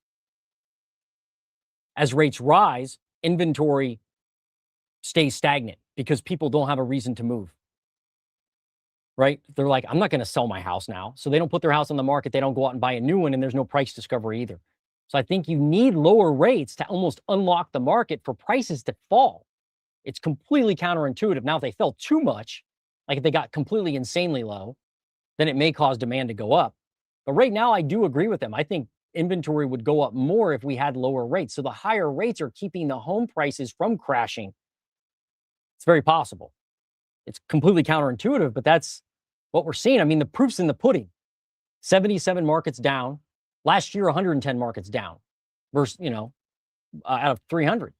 As rates rise, inventory stays stagnant because people don't have a reason to move. Right? They're like, I'm not going to sell my house now. So they don't put their house on the market. They don't go out and buy a new one, and there's no price discovery either. So I think you need lower rates to almost unlock the market for prices to fall. It's completely counterintuitive. Now, if they fell too much, like if they got completely insanely low, then it may cause demand to go up. But right now, I do agree with them. I think inventory would go up more if we had lower rates. So the higher rates are keeping the home prices from crashing. It's very possible. It's completely counterintuitive, but that's what we're seeing. I mean, the proof's in the pudding. 77 markets down. Last year, 110 markets down versus, out of 300.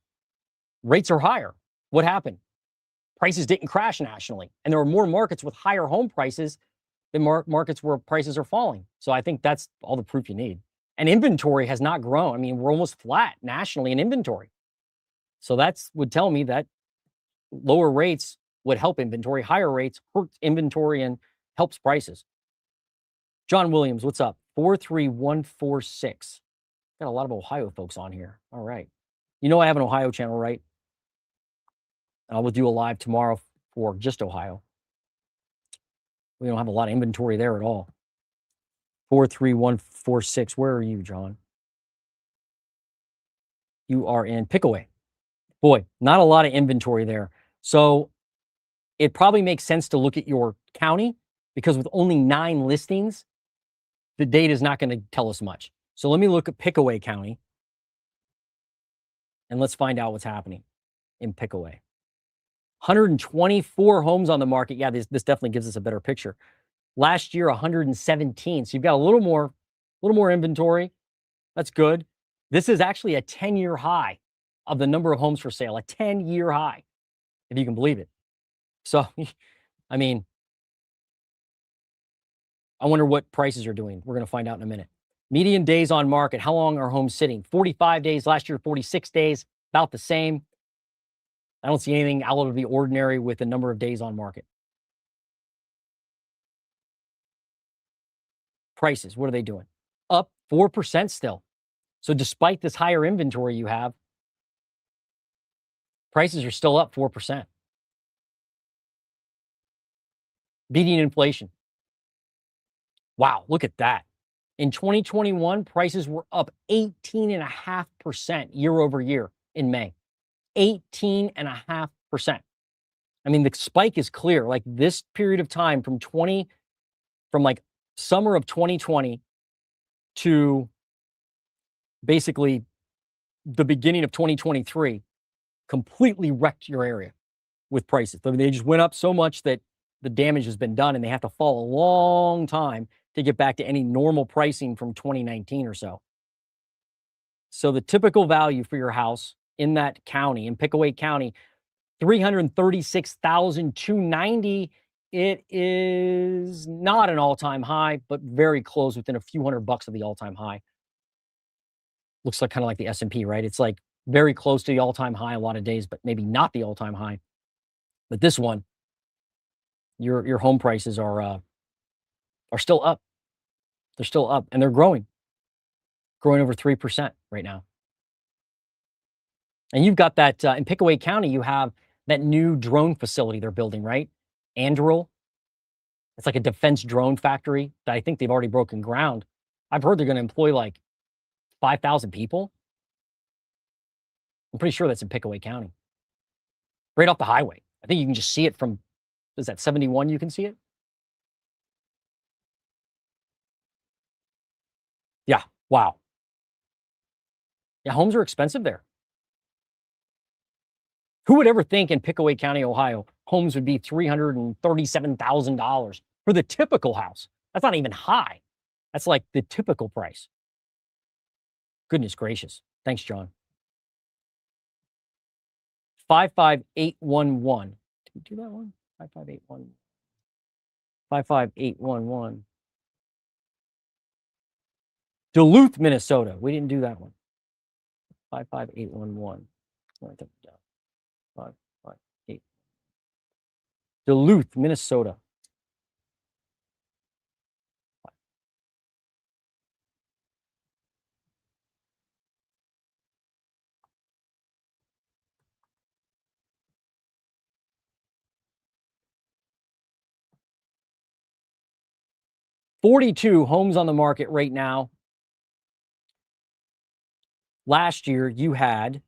Rates are higher. What happened? Prices didn't crash nationally. And there are more markets with higher home prices than markets where prices are falling. So I think that's all the proof you need. And inventory has not grown. I mean, we're almost flat nationally in inventory. So that would tell me that lower rates would help inventory. Higher rates hurt inventory and helps prices. John Williams, what's up? 43146. Got a lot of Ohio folks on here. All right. I have an Ohio channel, right? I will do a live tomorrow for just Ohio. We don't have a lot of inventory there at all. 43146. Where are you, John? You are in Pickaway. Boy, not a lot of inventory there. So it probably makes sense to look at your county because with only 9 listings, the data is not going to tell us much. So let me look at Pickaway County and let's find out what's happening in Pickaway. 124 homes on the market. Yeah, this definitely gives us a better picture. Last year, 117. So you've got a little more inventory. That's good. This is actually a 10-year high of the number of homes for sale, a 10-year high, if you can believe it. So, I mean, I wonder what prices are doing. We're going to find out in a minute. Median days on market. How long are homes sitting? 45 days. Last year, 46 days. About the same. I don't see anything out of the ordinary with the number of days on market. Prices, what are they doing? Up 4% still. So despite this higher inventory you have, prices are still up 4%. Beating inflation. Wow, look at that. In 2021, prices were up 18.5% year over year in May. 18.5%. I mean, the spike is clear. Like this period of time from like summer of 2020 to basically the beginning of 2023 completely wrecked your area with prices. I mean, they just went up so much that the damage has been done and they have to fall a long time to get back to any normal pricing from 2019 or so. So the typical value for your house in that county, in Pickaway County, $336,290. It is not an all-time high, but very close, within a few $100 of the all-time high. Looks like kind of like the S&P, right? It's like very close to the all-time high a lot of days, but maybe not the all-time high. But this one, your home prices are still up. They're still up, and they're growing over 3% right now. And you've got that in Pickaway County, you have that new drone facility they're building, right? Anduril. It's like a defense drone factory that I think they've already broken ground. I've heard they're going to employ like 5,000 people. I'm pretty sure that's in Pickaway County. Right off the highway. I think you can just see it from, is that 71 you can see it? Yeah, wow. Yeah, homes are expensive there. Who would ever think in Pickaway County, Ohio, homes would be $337,000 for the typical house? That's not even high. That's like the typical price. Goodness gracious. Thanks, John. 55811. Did we do that one? 55811. 55811. Duluth, Minnesota. We didn't do that one. 55811. Write that down. 558. Duluth, Minnesota. $42 homes on the market right now. Last year, you had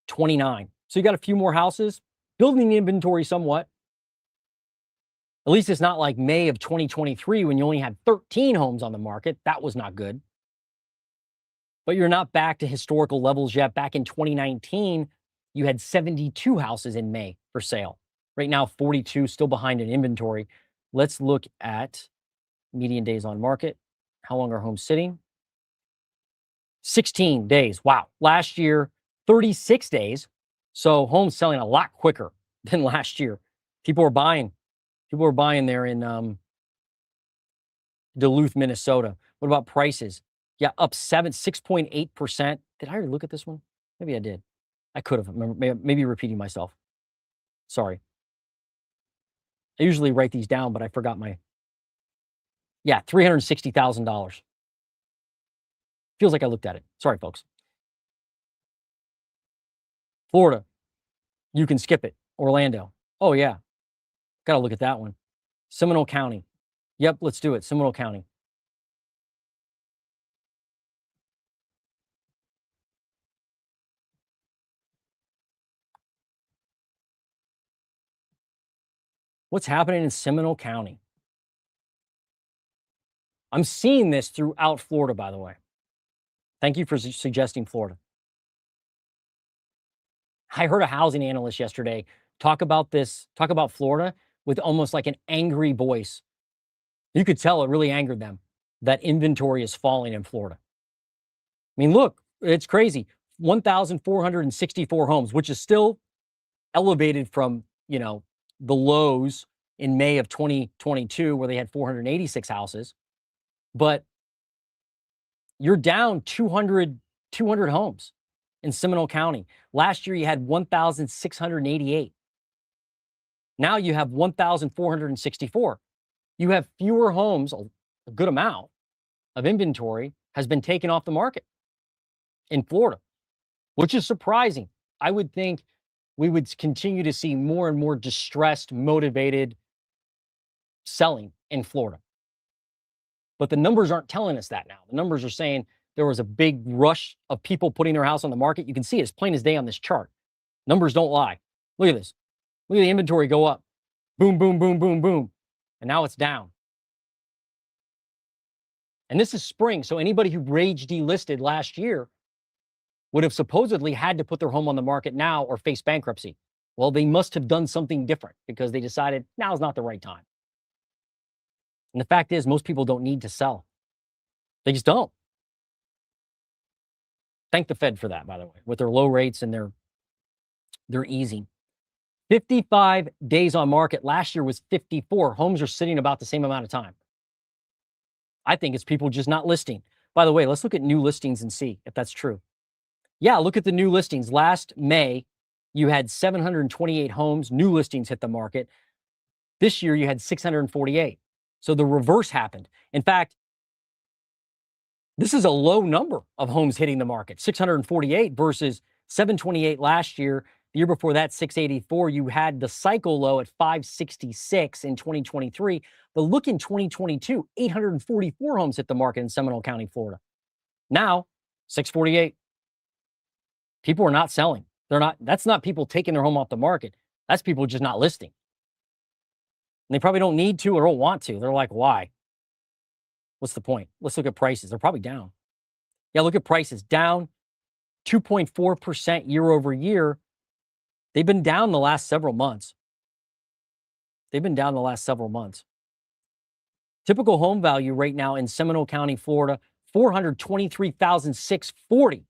29. So you got a few more houses, building the inventory somewhat. At least it's not like May of 2023 when you only had 13 homes on the market. That was not good. But you're not back to historical levels yet. Back in 2019, you had 72 houses in May for sale. Right now, 42, still behind in inventory. Let's look at median days on market. How long are homes sitting? 16 days. Wow. Last year, 36 days. So homes selling a lot quicker than last year. People are buying. People are buying there in Duluth, Minnesota. What about prices? Yeah, up 6.8%. Did I already look at this one? Maybe I did. I could have. Maybe repeating myself. Sorry. I usually write these down, but I forgot my. Yeah, $360,000. Feels like I looked at it. Sorry, folks. Florida, you can skip it. Orlando. Oh, yeah. Got to look at that one. Seminole County. Yep, let's do it. Seminole County. What's happening in Seminole County? I'm seeing this throughout Florida, by the way. Thank you for suggesting Florida. I heard a housing analyst yesterday talk about Florida with almost like an angry voice. You could tell it really angered them that inventory is falling in Florida. I mean, look, it's crazy. 1,464 homes, which is still elevated from, the lows in May of 2022 where they had 486 houses. But you're down 200 homes in Seminole County. Last year, you had 1,688. Now you have 1,464. You have fewer homes, a good amount of inventory has been taken off the market in Florida, which is surprising. I would think we would continue to see more and more distressed, motivated selling in Florida. But the numbers aren't telling us that now. The numbers are saying there was a big rush of people putting their house on the market. You can see it as plain as day on this chart. Numbers don't lie. Look at this. Look at the inventory go up. Boom, boom, boom, boom, boom. And now it's down. And this is spring. So anybody who rage delisted last year would have supposedly had to put their home on the market now or face bankruptcy. Well, they must have done something different because they decided now is not the right time. And the fact is, most people don't need to sell. They just don't. Thank the Fed for that, by the way, with their low rates and their easing. 55 days on market. Last year was 54. Homes are sitting about the same amount of time. I think it's people just not listing. By the way, let's look at new listings and see if that's true. Yeah, look at the new listings. Last May, you had 728 homes, new listings hit the market. This year, you had 648. So the reverse happened. In fact, this is a low number of homes hitting the market, 648 versus 728 last year, The year before that, 684. You had the cycle low at 566 in 2023. But look in 2022, 844 homes hit the market in Seminole County, Florida. Now, 648. People are not selling. That's not people taking their home off the market. That's people just not listing. And they probably don't need to or don't want to. They're like, why? What's the point? Let's look at prices. They're probably down. Yeah, look at prices. Down 2.4% year over year. They've been down the last several months. Typical home value right now in Seminole County, Florida, $423,640.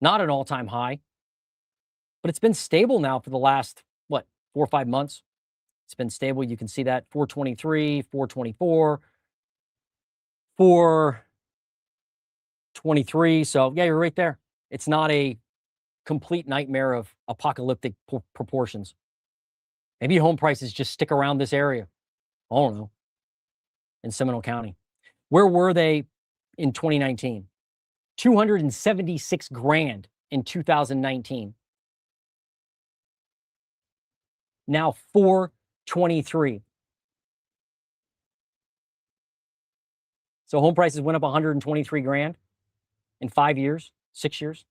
Not an all-time high, but it's been stable now for the last, 4 or 5 months. It's been stable. You can see that 423, 424, 423. So yeah, you're right there. It's not a complete nightmare of apocalyptic proportions. Maybe home prices just stick around this area. I don't know. In Seminole County. Where were they in 2019? 276 grand in 2019. Now 423. So home prices went up 123 grand in 5 years, 6 years.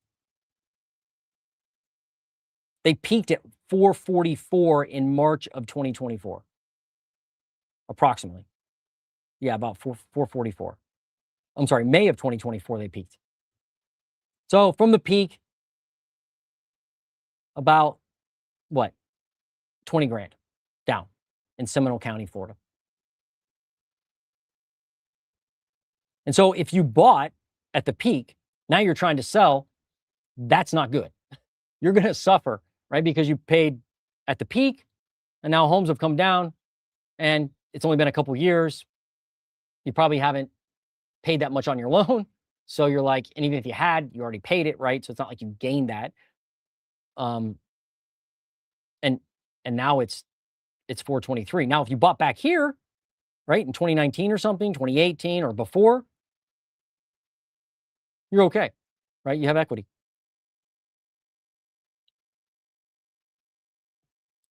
They peaked at 444 in March of 2024. Approximately. Yeah, about 444. I'm sorry, May of 2024 they peaked. So from the peak, about 20 grand down in Seminole County, Florida. And so if you bought at the peak, now you're trying to sell, that's not good. You're going to suffer, right? Because you paid at the peak and now homes have come down and it's only been a couple years. You probably haven't paid that much on your loan. So you're like, and even if you had, you already paid it, right? So it's not like you gained that. And now it's 423. Now, if you bought back here, right, in 2019 or something, 2018 or before, you're okay, right? You have equity.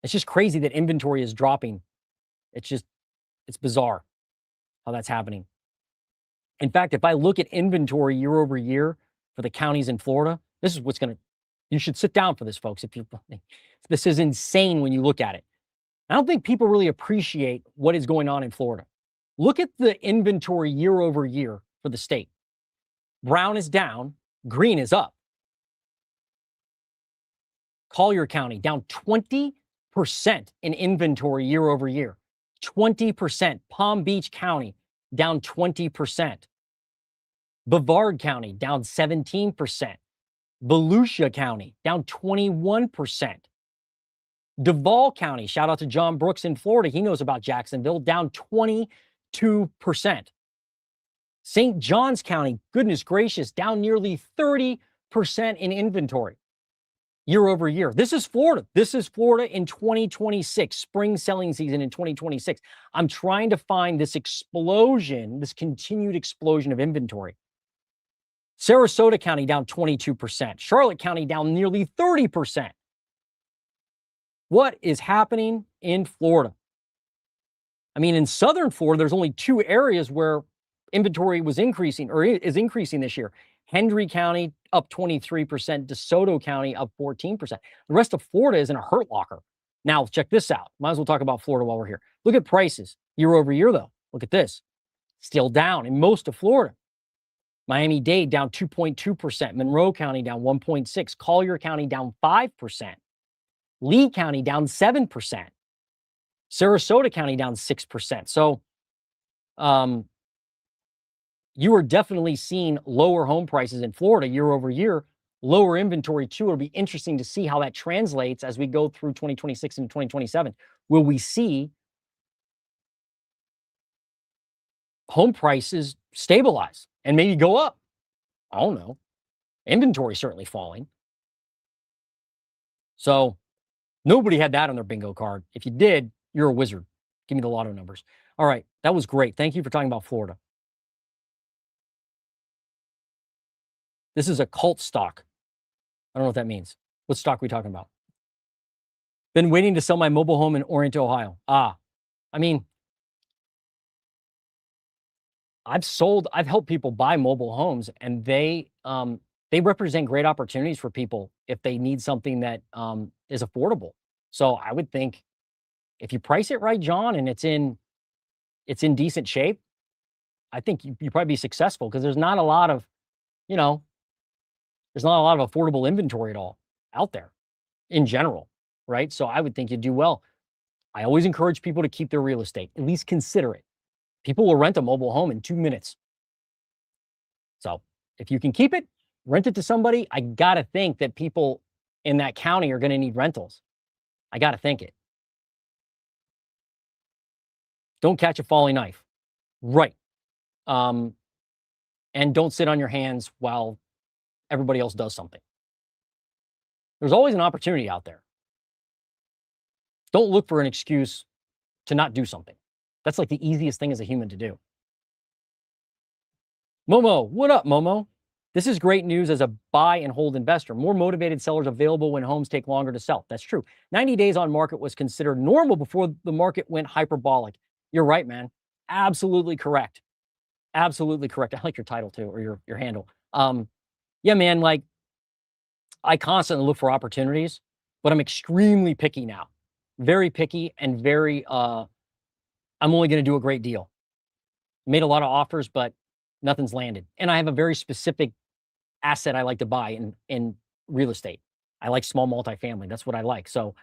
It's just crazy that inventory is dropping. It's bizarre how that's happening. In fact, if I look at inventory year over year for the counties in Florida, this is what's you should sit down for this, folks. This is insane when you look at it. I don't think people really appreciate what is going on in Florida. Look at the inventory year over year for the state. Brown is down, green is up. Collier County down 20% in inventory year over year. 20%. Palm Beach County down 20%. Brevard County down 17%. Volusia County down 21%. Duval County, shout out to John Brooks in Florida, he knows about Jacksonville, down 22%. St. Johns County, goodness gracious, down nearly 30% in inventory year over year. This is Florida. This is Florida in 2026, spring selling season in 2026. I'm trying to find this explosion, this continued explosion of inventory. Sarasota County down 22%. Charlotte County down nearly 30%. What is happening in Florida? I mean, in southern Florida, there's only 2 areas where inventory was increasing or is increasing this year. Hendry County up 23%, DeSoto County up 14%. The rest of Florida is in a hurt locker. Now, check this out. Might as well talk about Florida while we're here. Look at prices year over year, though. Look at this. Still down in most of Florida. Miami-Dade down 2.2%. Monroe County down 1.6%. Collier County down 5%. Lee County down 7%. Sarasota County down 6%. So you are definitely seeing lower home prices in Florida year over year, lower inventory too. It'll be interesting to see how that translates as we go through 2026 and 2027. Will we see home prices stabilize and maybe go up? I don't know. Inventory certainly falling. So nobody had that on their bingo card. If you did, you're a wizard. Give me the lotto numbers. All right, that was great. Thank you for talking about Florida. This is a cult stock. I don't know what that means. What stock are we talking about? Been waiting to sell my mobile home in Orient, Ohio. I mean, I've helped people buy mobile homes, and they represent great opportunities for people if they need something that is affordable. So I would think if you price it right, John, and it's in decent shape, I think you probably be successful because there's not a lot of, you know, there's not a lot of affordable inventory at all out there in general, right? So I would think you'd do well. I always encourage people to keep their real estate, at least consider it. People will rent a mobile home in 2 minutes. So if you can keep it, rent it to somebody. I got to think that people in that county are going to need rentals. I got to think it. Don't catch a falling knife. Right. And don't sit on your hands while everybody else does something. There's always an opportunity out there. Don't look for an excuse to not do something. That's like the easiest thing as a human to do. Momo, what up, Momo? This is great news as a buy and hold investor. More motivated sellers available when homes take longer to sell. That's true. 90 days on market was considered normal before the market went hyperbolic. You're right, man. Absolutely correct. Absolutely correct. I like your title too, or your handle. Yeah, man, like I constantly look for opportunities, but I'm extremely picky now. Very picky and very I'm only going to do a great deal. Made a lot of offers, but nothing's landed. And I have a very specific asset I like to buy in real estate. I like small multifamily. That's what I like. So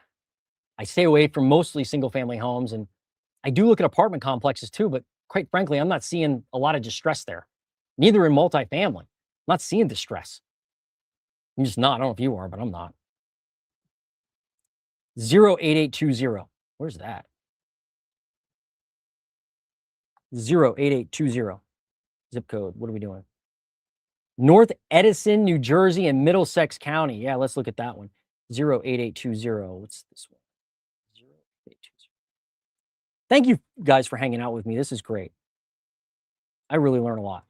I stay away from mostly single family homes, and I do look at apartment complexes too, but quite frankly, I'm not seeing a lot of distress there. Neither in multifamily. I'm not seeing distress. I'm just not. I don't know if you are, but I'm not. 08820. Where's that? 08820. Zip code. What are we doing? North Edison, New Jersey, and Middlesex County. Yeah, let's look at that one. 08820. What's this one? 08820. Thank you guys for hanging out with me. This is great. I really learn a lot.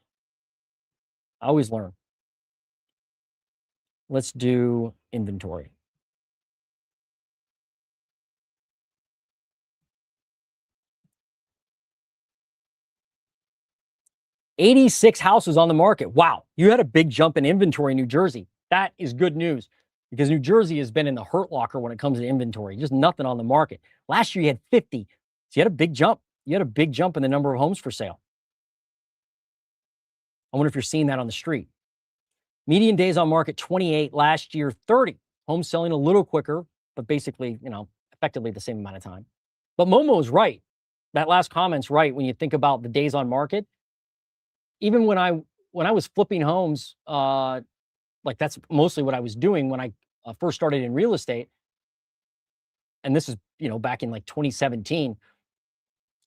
I always learn. Let's do inventory. $86 houses on the market. Wow, you had a big jump in inventory in New Jersey. That is good news because New Jersey has been in the hurt locker when it comes to inventory. Just nothing on the market. Last year you had 50. So you had a big jump. You had a big jump in the number of homes for sale. I wonder if you're seeing that on the street. Median days on market, 28. Last year, 30. Homes selling a little quicker, but basically, effectively the same amount of time. But Momo's right. That last comment's right when you think about the days on market. Even when I was flipping homes, like that's mostly what I was doing when I first started in real estate. And this is, back in like 2017,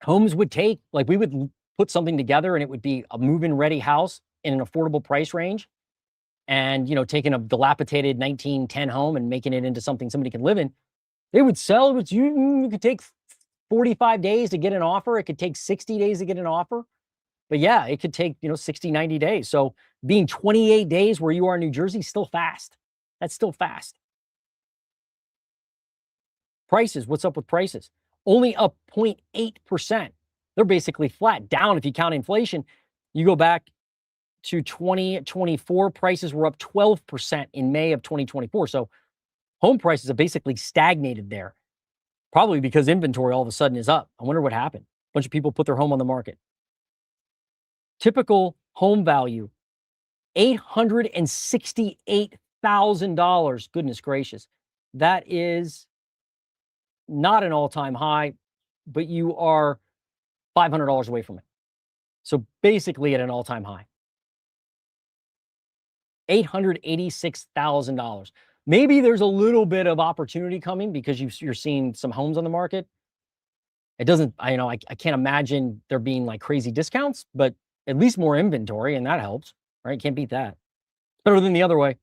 homes would take, like we would put something together and it would be a move-in ready house in an affordable price range. And, taking a dilapidated 1910 home and making it into something somebody could live in. They would sell it. You could take 45 days to get an offer. It could take 60 days to get an offer. But yeah, it could take, 60, 90 days. So being 28 days where you are in New Jersey is still fast. That's still fast. Prices, what's up with prices? Only up 0.8%. They're basically flat, down if you count inflation. You go back to 2024, prices were up 12% in May of 2024. So home prices have basically stagnated there, probably because inventory all of a sudden is up. I wonder what happened. A bunch of people put their home on the market. Typical home value, $868,000. Goodness gracious. That is not an all-time high, but you are $500 away from it. So basically at an all-time high. $886,000. Maybe there's a little bit of opportunity coming because you're seeing some homes on the market. It doesn't, I can't imagine there being like crazy discounts, but at least more inventory, and that helps, right? Can't beat that. Better than the other way.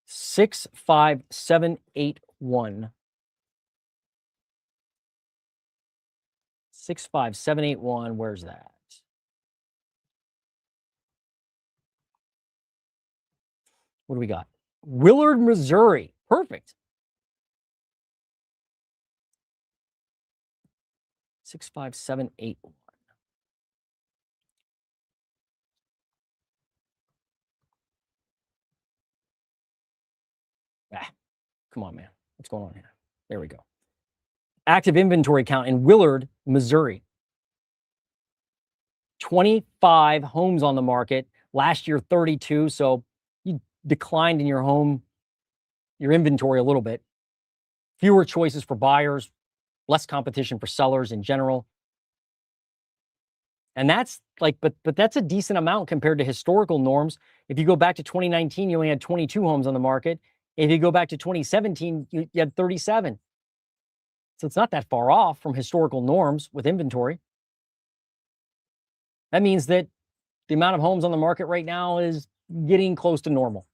65781. 65781. Where's that? What do we got? Willard, Missouri. Perfect. 65781. Ah, come on, man. What's going on here? There we go. Active inventory count in Willard, Missouri. 25 homes on the market. Last year, 32. So you declined in your home, your inventory a little bit. Fewer choices for buyers, less competition for sellers in general. And that's like, but that's a decent amount compared to historical norms. If you go back to 2019, you only had 22 homes on the market. If you go back to 2017, you had 37. So it's not that far off from historical norms with inventory. That means that the amount of homes on the market right now is getting close to normal.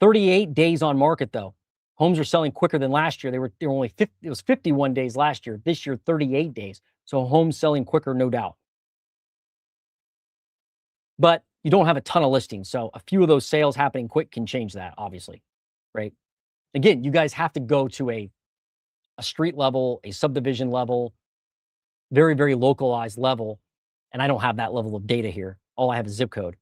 38 days on market though. Homes are selling quicker than last year. They were only 50, it was 51 days last year. This year, 38 days. So homes selling quicker, no doubt. But you don't have a ton of listings. So a few of those sales happening quick can change that, obviously, right? Again, you guys have to go to a street level, a subdivision level, very, very localized level. And I don't have that level of data here. All I have is zip code.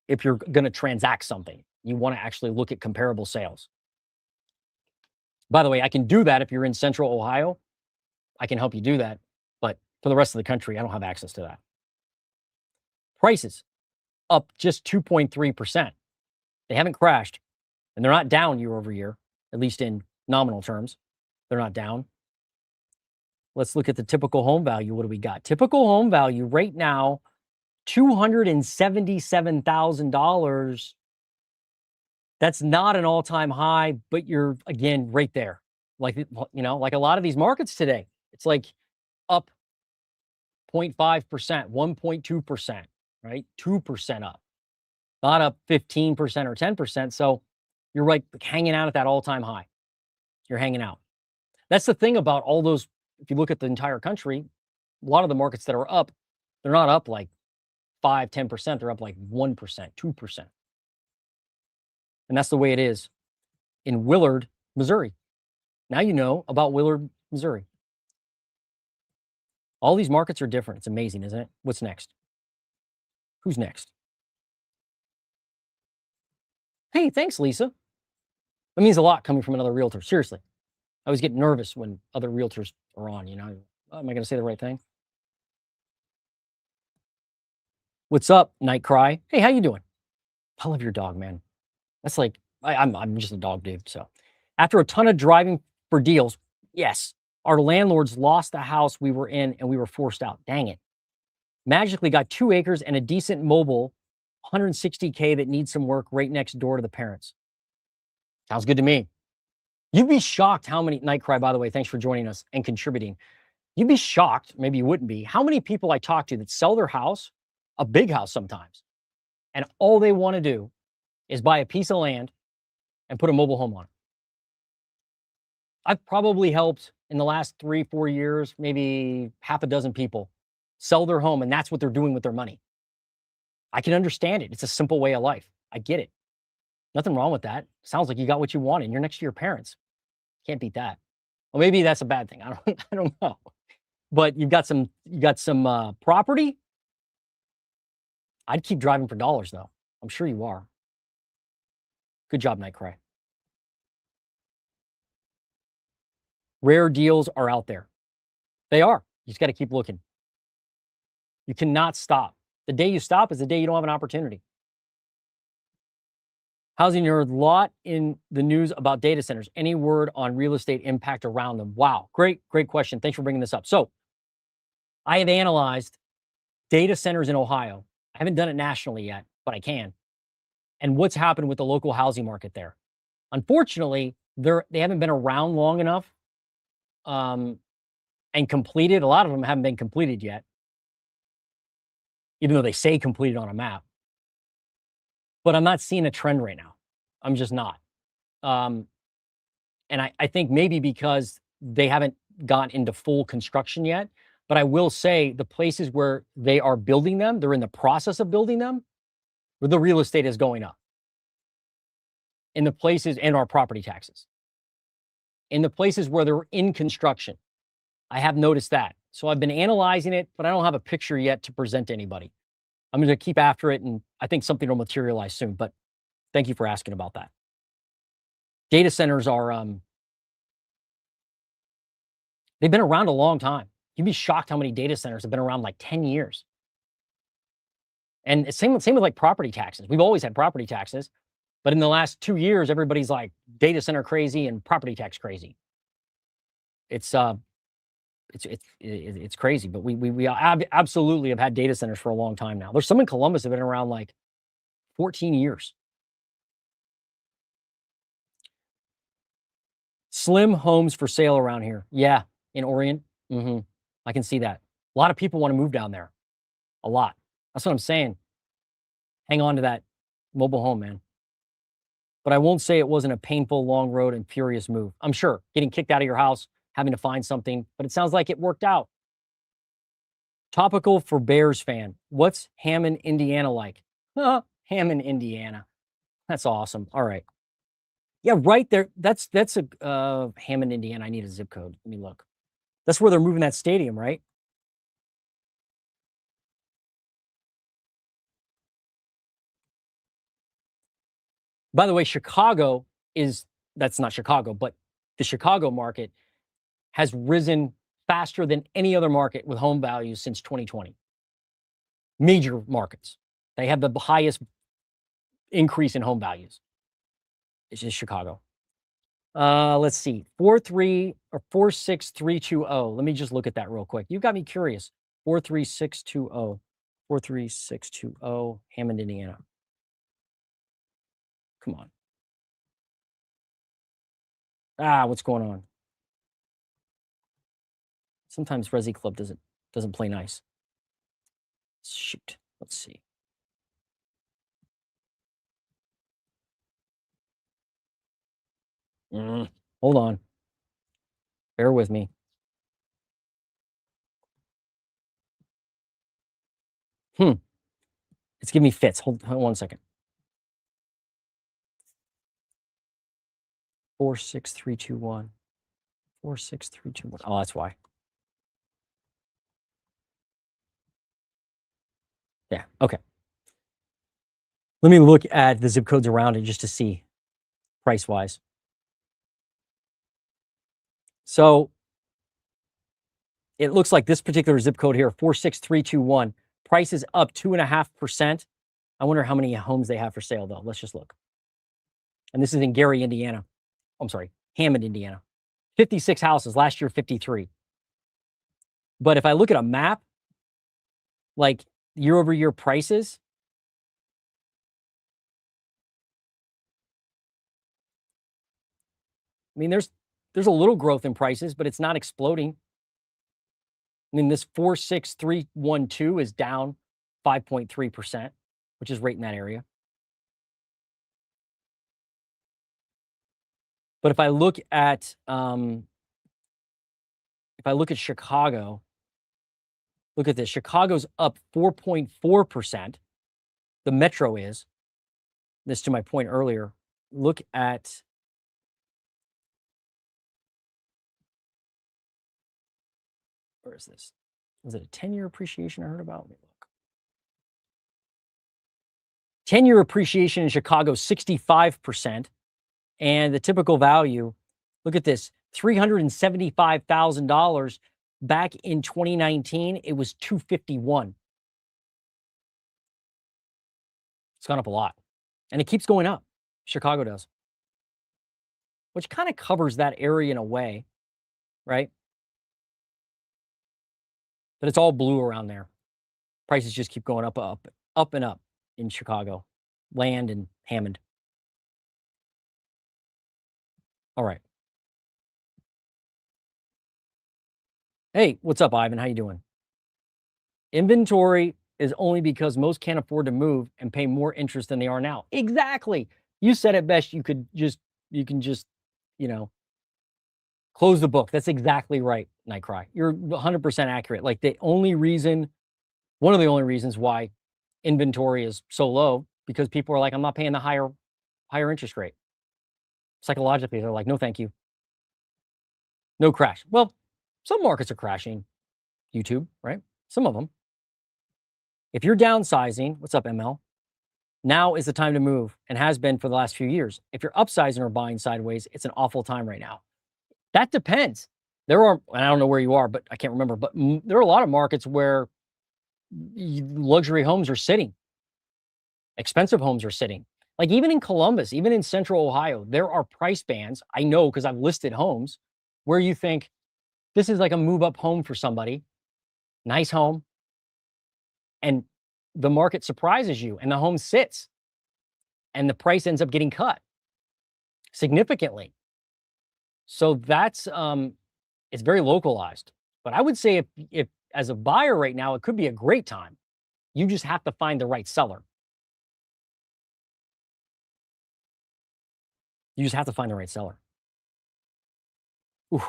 If you're going to transact something, you want to actually look at comparable sales. By the way, I can do that if you're in central Ohio. I can help you do that. But for the rest of the country, I don't have access to that. Prices up just 2.3%. They haven't crashed, and they're not down year over year, at least in nominal terms. They're not down. Let's look at the typical home value. What do we got? Typical home value right now, $277,000. That's not an all-time high, but you're, again, right there. Like, you know, like a lot of these markets today, it's like up 0.5%, 1.2%, right? 2% up, not up 15% or 10%. So you're right, hanging out at that all-time high. You're hanging out. That's the thing about all those. If you look at the entire country, a lot of the markets that are up, they're not up like 5, 10%. They're up like 1%, 2%. And that's the way it is in Willard, Missouri. Now you know about Willard, Missouri. All these markets are different. It's amazing, isn't it? What's next? Who's next? Hey, thanks, Lisa. That means a lot coming from another realtor. Seriously. I always get nervous when other realtors are on, you know. Am I going to say the right thing? What's up, Night Cry? Hey, how you doing? I love your dog, man. That's like, I'm just a dog dude. So after a ton of driving for deals, yes, our landlords lost the house we were in and we were forced out. Dang it. Magically got 2 acres and a decent mobile, $160K that needs some work right next door to the parents. Sounds good to me. You'd be shocked how many, Night Cry, by the way, thanks for joining us and contributing. You'd be shocked, maybe you wouldn't be, how many people I talk to that sell their house, a big house sometimes, and all they want to do is buy a piece of land and put a mobile home on it. I've probably helped in the last 3-4 years, maybe half a dozen people sell their home, and that's what they're doing with their money. I can understand it. It's a simple way of life. I get it. Nothing wrong with that. Sounds like you got what you wanted. You're next to your parents. Can't beat that. Well, maybe that's a bad thing. I don't know. But you got some property. I'd keep driving for dollars though. I'm sure you are. Good job, Night Cry. Rare deals are out there. They are. You just got to keep looking. You cannot stop. The day you stop is the day you don't have an opportunity. Housing Nerd, lot in the news about data centers. Any word on real estate impact around them? Wow, great question. Thanks for bringing this up. So I have analyzed data centers in Ohio. I haven't done it nationally yet, but I can. And what's happened with the local housing market there. Unfortunately, they haven't been around long enough and completed. A lot of them haven't been completed yet, even though they say completed on a map. But I'm not seeing a trend right now. I'm just not. And I think maybe because they haven't gone into full construction yet. But I will say the places where they are building them, they're in the process of building them, where the real estate is going up. in the places, and our property taxes. In the places where they're in construction, I have noticed that. So I've been analyzing it, but I don't have a picture yet to present to anybody. I'm going to keep after it, and I think something will materialize soon. But thank you for asking about that. Data centers are, they've been around a long time. You'd be shocked how many data centers have been around like 10 years. And same with like property taxes. We've always had property taxes, but in the last 2 years, everybody's like data center crazy and property tax crazy. It's crazy, but we absolutely have had data centers for a long time now. There's some in Columbus that have been around like 14 years. Slim homes for sale around here. Yeah, in Orient. I can see that. A lot of people want to move down there. A lot. That's what I'm saying. Hang on to that mobile home, man. But I won't say it wasn't a painful, long road and furious move. I'm sure getting kicked out of your house, having to find something, but it sounds like it worked out. Topical for Bears fan. What's Hammond, Indiana like? Hammond, Indiana. That's awesome. All right. Yeah, right there. That's a Hammond, Indiana. I need a zip code. Let me look. That's where they're moving that stadium, right? By the way, that's not Chicago, but the Chicago market has risen faster than any other market with home values since 2020. Major markets. They have the highest increase in home values. It's just Chicago. Let's see. 46320. Let me just look at that real quick. You got me curious. 43620. 43620. Hammond, Indiana. Come on. What's going on? Sometimes Resi Club doesn't play nice. Shoot. Let's see. Hold on. Bear with me. It's giving me fits. Hold on 1 second. 46321. 46321. Oh, that's why. Yeah, okay. Let me look at the zip codes around it just to see price-wise. So it looks like this particular zip code here, 46321, price is up 2.5%. I wonder how many homes they have for sale, though. Let's just look. And this is in Gary, Indiana. I'm sorry, Hammond, Indiana. 56 houses, last year 53. But if I look at a map, like year-over-year prices, I mean, there's a little growth in prices, but it's not exploding. I mean, this 46312 is down 5.3%, which is right in that area. But if I look at Chicago, look at this. Chicago's up 4.4%. The metro is. This to my point earlier. Look at where is this? Was it a 10-year appreciation I heard about? Let me look. 10-year appreciation in Chicago, 65%. And the typical value, look at this, $375,000. Back in 2019, it was $251. It's gone up a lot. And it keeps going up. Chicago does. Which kind of covers that area in a way, right? But it's all blue around there. Prices just keep going up and up in Chicago. Land and Hammond. All right. Hey, what's up, Ivan? How you doing? Inventory is only because most can't afford to move and pay more interest than they are now. Exactly. You said it best. You can just, close the book. That's exactly right, Nightcry. You're 100% accurate. Like one of the only reasons why inventory is so low, because people are like, I'm not paying the higher interest rate. Psychologically, they're like, no, thank you. No crash. Well, some markets are crashing. YouTube, right? Some of them. If you're downsizing, what's up, ML? Now is the time to move and has been for the last few years. If you're upsizing or buying sideways, it's an awful time right now. That depends. There are, and I don't know where you are, but I can't remember, but there are a lot of markets where luxury homes are sitting. Expensive homes are sitting. Like even in Columbus, even in central Ohio, there are price bands. I know because I've listed homes where you think this is like a move up home for somebody, nice home, and the market surprises you and the home sits and the price ends up getting cut significantly. So that's it's very localized. But I would say if as a buyer right now, it could be a great time. You just have to find the right seller. You just have to find the right seller. Ooh.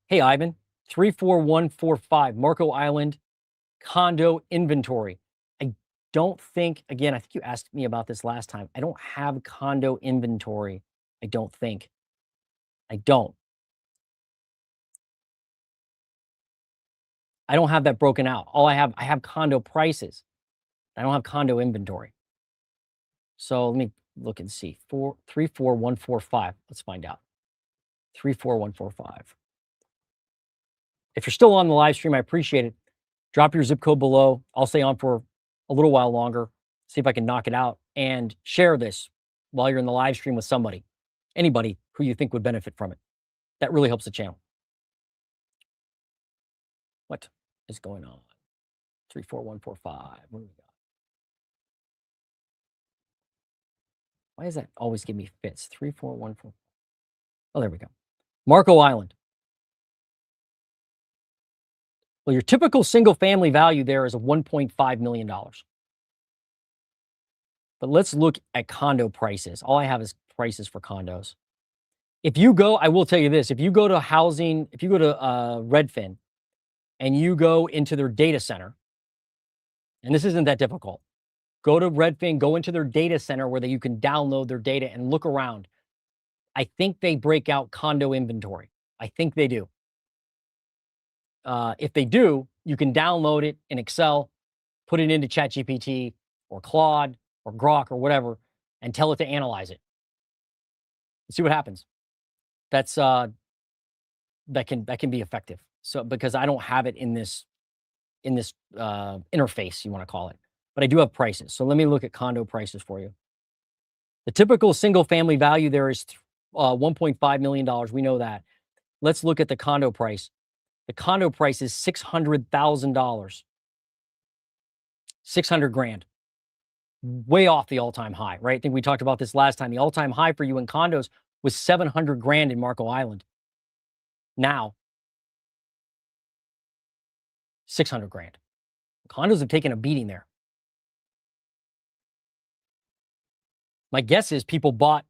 Hey, Ivan, 34145, Marco Island condo inventory. I don't think, again, I think you asked me about this last time. I don't have condo inventory. I don't think. I don't. I don't have that broken out. All I have condo prices. I don't have condo inventory. So let me look and see. 34145. Let's find out. 34145. If you're still on the live stream, I appreciate it. Drop your zip code below. I'll stay on for a little while longer, see if I can knock it out, and share this while you're in the live stream with somebody, anybody who you think would benefit from it. That really helps the channel. What is going on? 34145. What do we got? Why does that always give me fits? 34145. Oh, there we go. Marco Island. Well, your typical single family value there is a $1.5 million. But let's look at condo prices. All I have is prices for condos. If you go, I will tell you this, if you go to housing, if you go to Redfin and you go into their data center, and this isn't that difficult, go to Redfin, go into their data center where you can download their data and look around. I think they break out condo inventory. I think they do. If they do, you can download it in Excel, put it into ChatGPT or Claude or Grok or whatever, and tell it to analyze it. See what happens. That's that can be effective. So because I don't have it in this interface, you want to call it, but I do have prices. So let me look at condo prices for you. The typical single family value there is $1.5 million. We know that. Let's look at the condo price. The condo price is $600,000. 600 grand. Way off the all-time high, right? I think we talked about this last time. The all-time high for you in condos was 700 grand in Marco Island. Now, 600 grand. Condos have taken a beating there. My guess is people bought,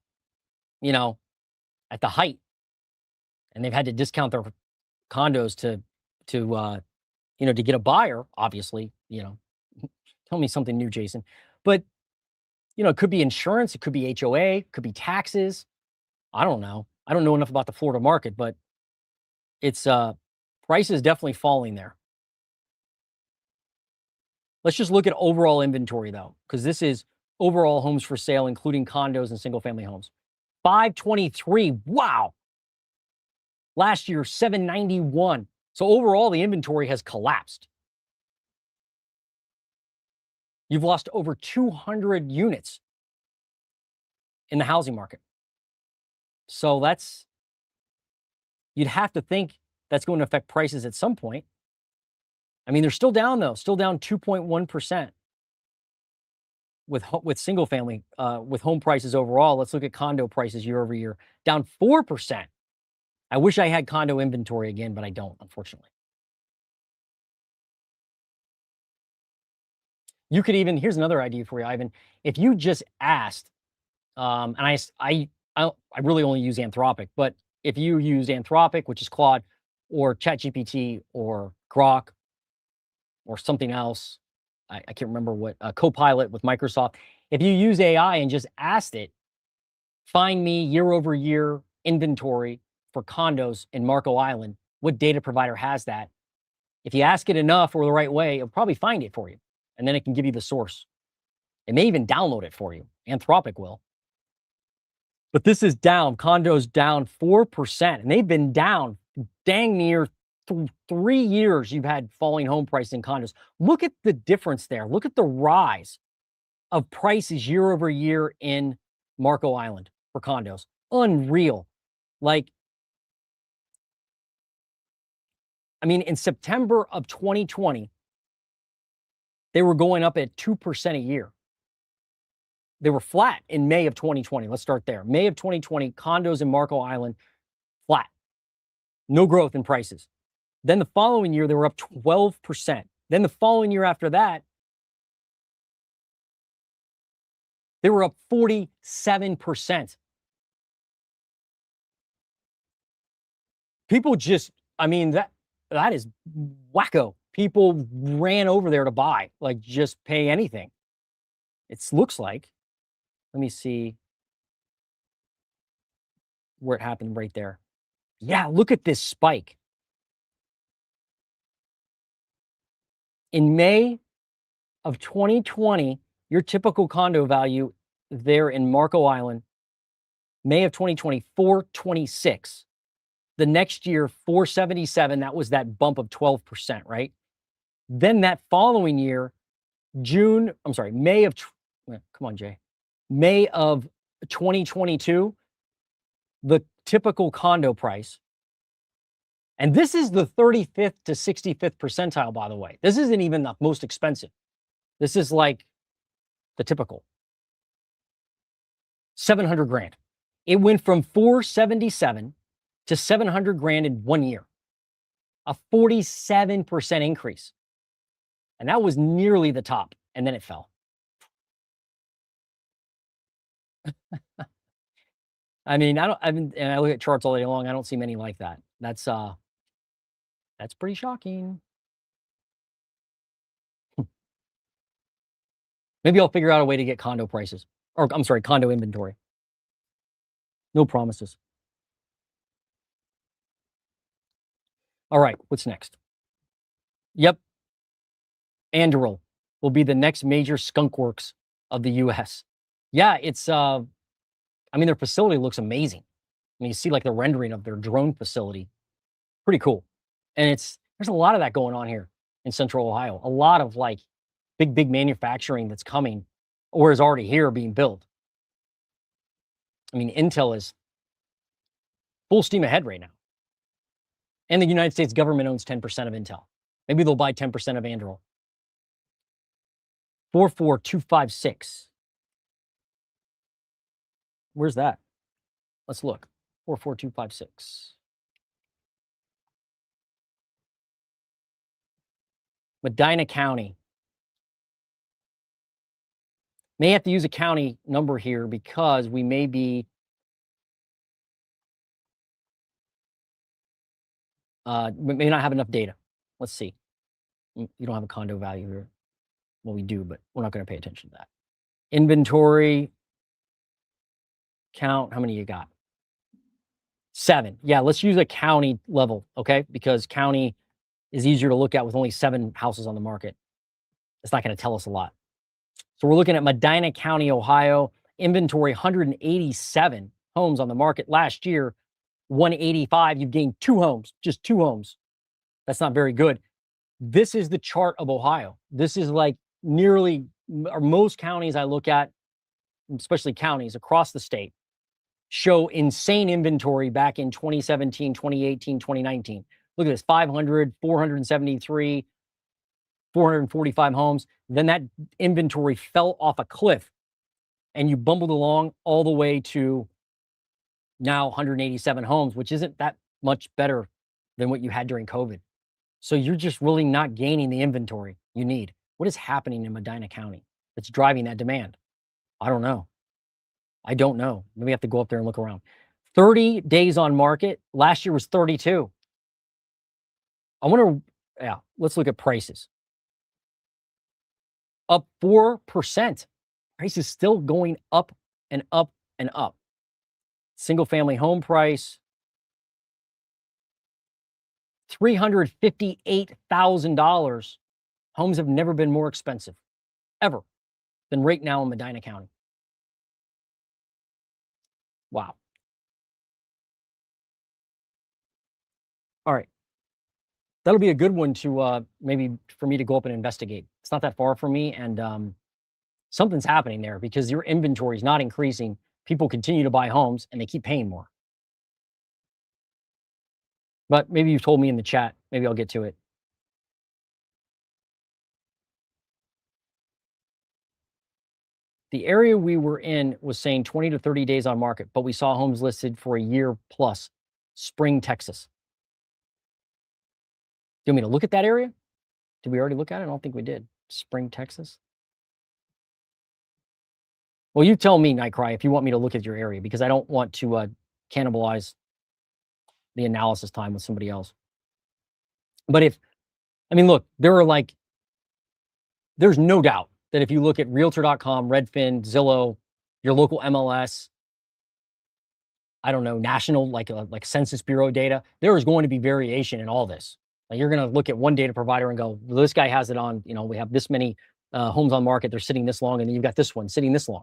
at the height, and they've had to discount their condos to get a buyer, obviously, tell me something new, Jason. But, it could be insurance, it could be HOA, it could be taxes. I don't know. I don't know enough about the Florida market, but it's price is definitely falling there. Let's just look at overall inventory though, because this is overall homes for sale, including condos and single family homes. 523. Wow. Last year, 791. So overall, the inventory has collapsed. You've lost over 200 units in the housing market. So you'd have to think that's going to affect prices at some point. I mean, they're still down though, still down 2.1% with single family, with home prices overall. Let's look at condo prices year over year, down 4%. I wish I had condo inventory again, but I don't, unfortunately. You could even, here's another idea for you, Ivan. If you just asked, and I really only use Anthropic, but if you use Anthropic, which is Claude, or ChatGPT, or Grok, or something else, I can't remember what, Copilot with Microsoft. If you use AI and just asked it, find me year over year inventory for condos in Marco Island. What data provider has that? If you ask it enough or the right way, it'll probably find it for you. And then it can give you the source. It may even download it for you. Anthropic will. But this is down. Condos down 4%. And they've been down dang near 3 years. You've had falling home price in condos. Look at the difference there. Look at the rise of prices year over year in Marco Island for condos. Unreal. Like, I mean, in September of 2020, they were going up at 2% a year. They were flat in May of 2020. Let's start there. May of 2020, condos in Marco Island, flat. No growth in prices. Then the following year, they were up 12%. Then the following year after that, they were up 47%. People just, I mean, that is wacko. People ran over there to buy, like just pay anything. It looks like. Let me see where it happened right there. Yeah, look at this spike. In May of 2020, your typical condo value there in Marco Island, May of 2020, 426. The next year, 477. That was that bump of 12%, right? Then that following year, May of, come on, Jay. May of 2022, the typical condo price, and this is the 35th to 65th percentile, by the way. This isn't even the most expensive. This is like the typical. 700 grand. It went from 477 to 700 grand in 1 year. A 47% increase. And that was nearly the top. And then it fell. I mean, and I look at charts all day long. I don't see many like that. That's pretty shocking. Maybe I'll figure out a way to get condo prices, or I'm sorry, condo inventory. No promises. All right, what's next? Yep. Anduril will be the next major skunk works of the US. Yeah, it's I mean, their facility looks amazing. I mean, you see like the rendering of their drone facility. Pretty cool. And there's a lot of that going on here in Central Ohio. A lot of like big manufacturing that's coming or is already here being built. I mean, Intel is full steam ahead right now. And the United States government owns 10% of Intel. Maybe they'll buy 10% of Anduril. 44256. Where's that? Let's look. 44256. Medina County. May have to use a county number here because we may be we may not have enough data. Let's see. You don't have a condo value here. Well, we do, but we're not going to pay attention to that. Inventory count. How many you got? 7. Yeah, let's use a county level, okay? Because county is easier to look at with only 7 houses on the market. It's not going to tell us a lot. So we're looking at Medina County, Ohio. Inventory, 187 homes on the market. Last year, 185. You've gained 2 homes, just 2 homes. That's not very good. This is the chart of Ohio. This is like nearly, or most counties I look at, especially counties across the state, show insane inventory back in 2017, 2018, 2019. Look at this, 500, 473, 445 homes. Then that inventory fell off a cliff and you bumbled along all the way to now 187 homes, which isn't that much better than what you had during COVID. So you're just really not gaining the inventory you need. What is happening in Medina County that's driving that demand? I don't know. I don't know. Maybe we have to go up there and look around. 30 days on market. Last year was 32. I wonder, yeah, let's look at prices. Up 4%. Prices still going up and up and up. Single family home price, $358,000. Homes have never been more expensive, ever, than right now in Medina County. Wow. All right. That'll be a good one to maybe for me to go up and investigate. It's not that far from me, and something's happening there because your inventory is not increasing. People continue to buy homes and they keep paying more. But maybe you've told me in the chat. Maybe I'll get to it. The area we were in was saying 20 to 30 days on market, but we saw homes listed for a year plus. Spring, Texas. Do you want me to look at that area? Did we already look at it? I don't think we did. Spring, Texas. Well, you tell me, Nightcry, if you want me to look at your area, because I don't want to cannibalize the analysis time with somebody else. But look, there's no doubt that if you look at Realtor.com, Redfin, Zillow, your local MLS, I don't know, national, like Census Bureau data, there is going to be variation in all this. Like you're going to look at one data provider and go, well, this guy has it on, we have this many homes on market, they're sitting this long, and then you've got this one sitting this long.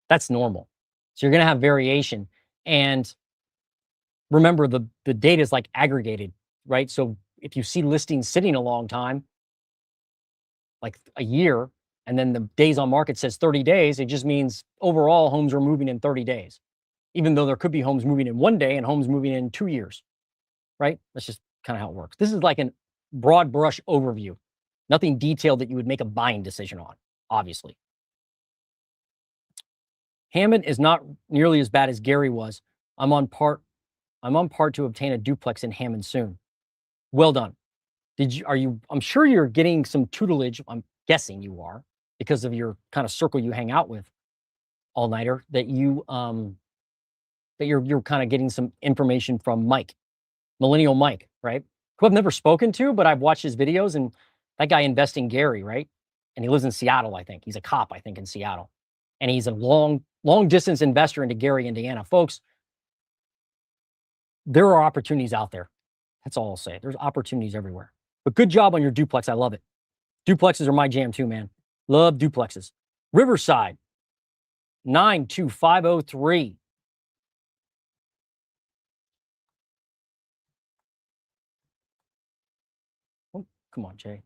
That's normal. So you're going to have variation. And remember, the data is like aggregated, right? So if you see listings sitting a long time, like a year, and then the days on market says 30 days, it just means overall homes are moving in 30 days, even though there could be homes moving in 1 day and homes moving in 2 years, right? That's just kind of how it works. This is like a broad brush overview, nothing detailed that you would make a buying decision on, obviously. Hammond is not nearly as bad as Gary was. I'm on part to obtain a duplex in Hammond soon. Well done. I'm sure you're getting some tutelage. I'm guessing you are, because of your kind of circle you hang out with all nighter, that you're kind of getting some information from Mike, Millennial Mike, right? Who I've never spoken to, but I've watched his videos, and that guy invests in Gary, right? And he lives in Seattle, I think. He's a cop, I think, in Seattle. And he's a long distance investor into Gary, Indiana. Folks, there are opportunities out there. That's all I'll say. There's opportunities everywhere. But good job on your duplex. I love it. Duplexes are my jam too, man. Love duplexes. Riverside, 92503. Oh, come on, Jay.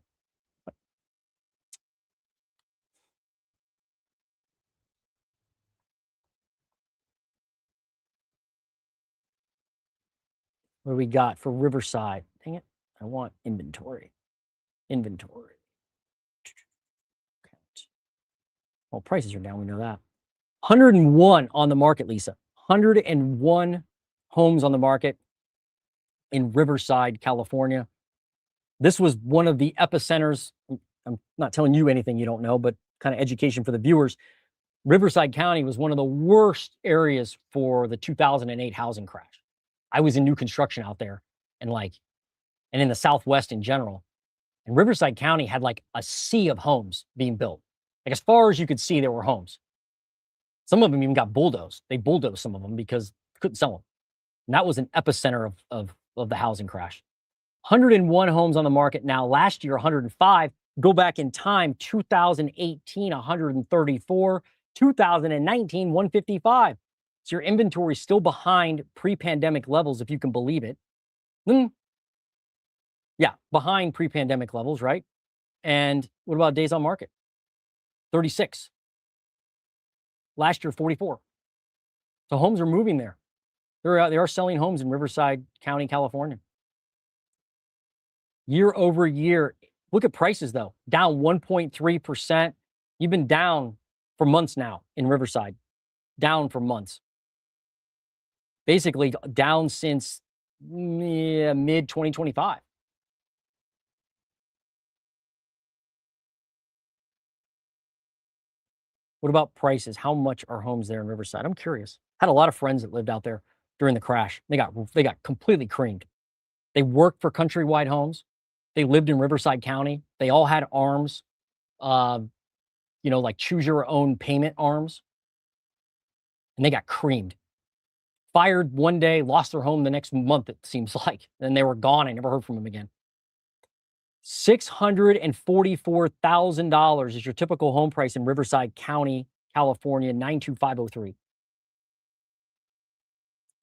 What do we got for Riverside? Dang it. I want inventory. Inventory. Well, prices are down. We know that. 101 on the market, Lisa. 101 homes on the market in Riverside, California. This was one of the epicenters. I'm not telling you anything you don't know, but kind of education for the viewers. Riverside County was one of the worst areas for the 2008 housing crash. I was in new construction out there, and in the Southwest in general. And Riverside County had like a sea of homes being built. Like as far as you could see, there were homes. Some of them even got bulldozed. They bulldozed some of them because they couldn't sell them. And that was an epicenter of the housing crash. 101 homes on the market now. Last year, 105. Go back in time, 2018, 134. 2019, 155. So your inventory is still behind pre-pandemic levels, if you can believe it. Yeah, behind pre-pandemic levels, right? And what about days on market? 36. Last year, 44. So homes are moving there. They are selling homes in Riverside County, California. Year over year, look at prices though, down 1.3%. You've been down for months now in Riverside, down for months. Basically down since mid 2025. What about prices? How much are homes there in Riverside? I'm curious. Had a lot of friends that lived out there during the crash. They got completely creamed. They worked for Countrywide Homes. They lived in Riverside County. They all had arms, like choose your own payment arms. And they got creamed. fired one day, lost their home the next month, it seems like. Then they were gone. I never heard from them again. $644,000 is your typical home price in Riverside County, California, 92503.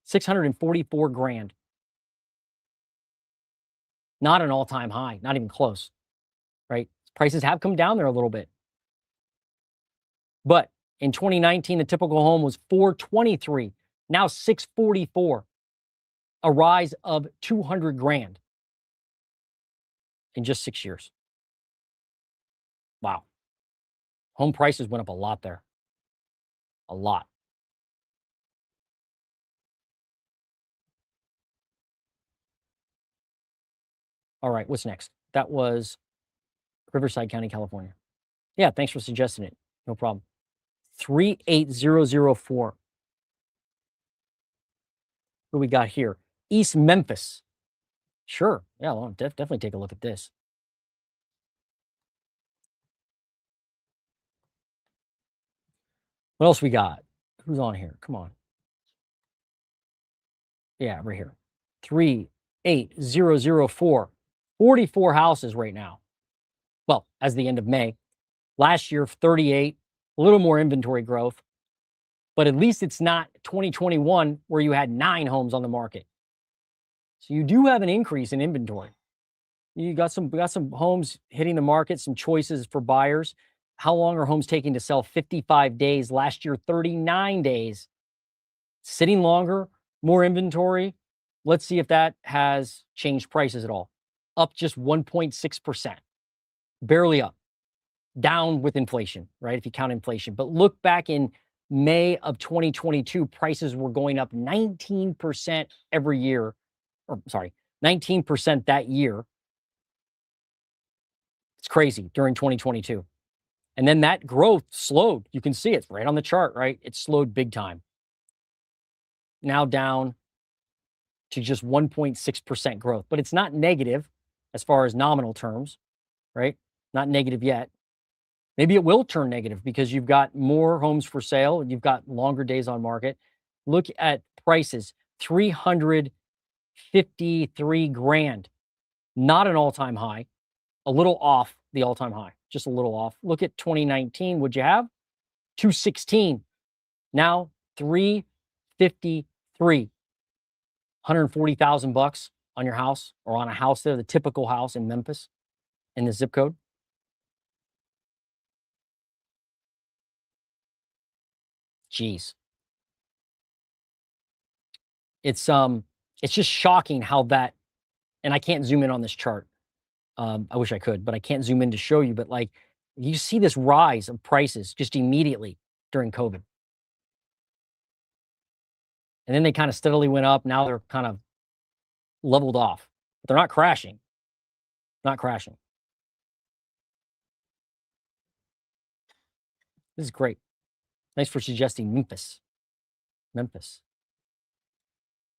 644 grand. Not an all-time high, not even close, right? Prices have come down there a little bit. But in 2019, the typical home was 423, now 644. A rise of 200 grand in just 6 years. Wow. Home prices went up a lot there. A lot. All right, what's next? That was Riverside County, California. Yeah, thanks for suggesting it. No problem. 38004. What do we got here? East Memphis. Sure. Yeah, well, definitely take a look at this. What else we got? Who's on here? Come on. Yeah, right here. 38004. 44 houses right now. Well, as the end of May. Last year, 38. A little more inventory growth. But at least it's not 2021 where you had 9 homes on the market. So you do have an increase in inventory. You got some homes hitting the market, some choices for buyers. How long are homes taking to sell? 55 days. Last year, 39 days. Sitting longer, more inventory. Let's see if that has changed prices at all. Up just 1.6%. Barely up. Down with inflation, right? If you count inflation. But look back in May of 2022, prices were going up 19% every year. Or sorry, 19% that year. It's crazy during 2022. And then that growth slowed. You can see it's right on the chart, right? It slowed big time. Now down to just 1.6% growth. But it's not negative as far as nominal terms, right? Not negative yet. Maybe it will turn negative because you've got more homes for sale and you've got longer days on market. Look at prices, 353 grand. Not an all-time high. A little off the all-time high, just a little off. Look at 2019. What'd you have? 216. Now 353. 140,000 bucks on your house or on a house there, the typical house in Memphis in the zip code. Jeez. It's just shocking how that, and I can't zoom in on this chart. I wish I could, but I can't zoom in to show you. But like, you see this rise of prices just immediately during COVID. And then they kind of steadily went up. Now they're kind of leveled off, but they're not crashing. Not crashing. This is great. Thanks for suggesting Memphis. Memphis.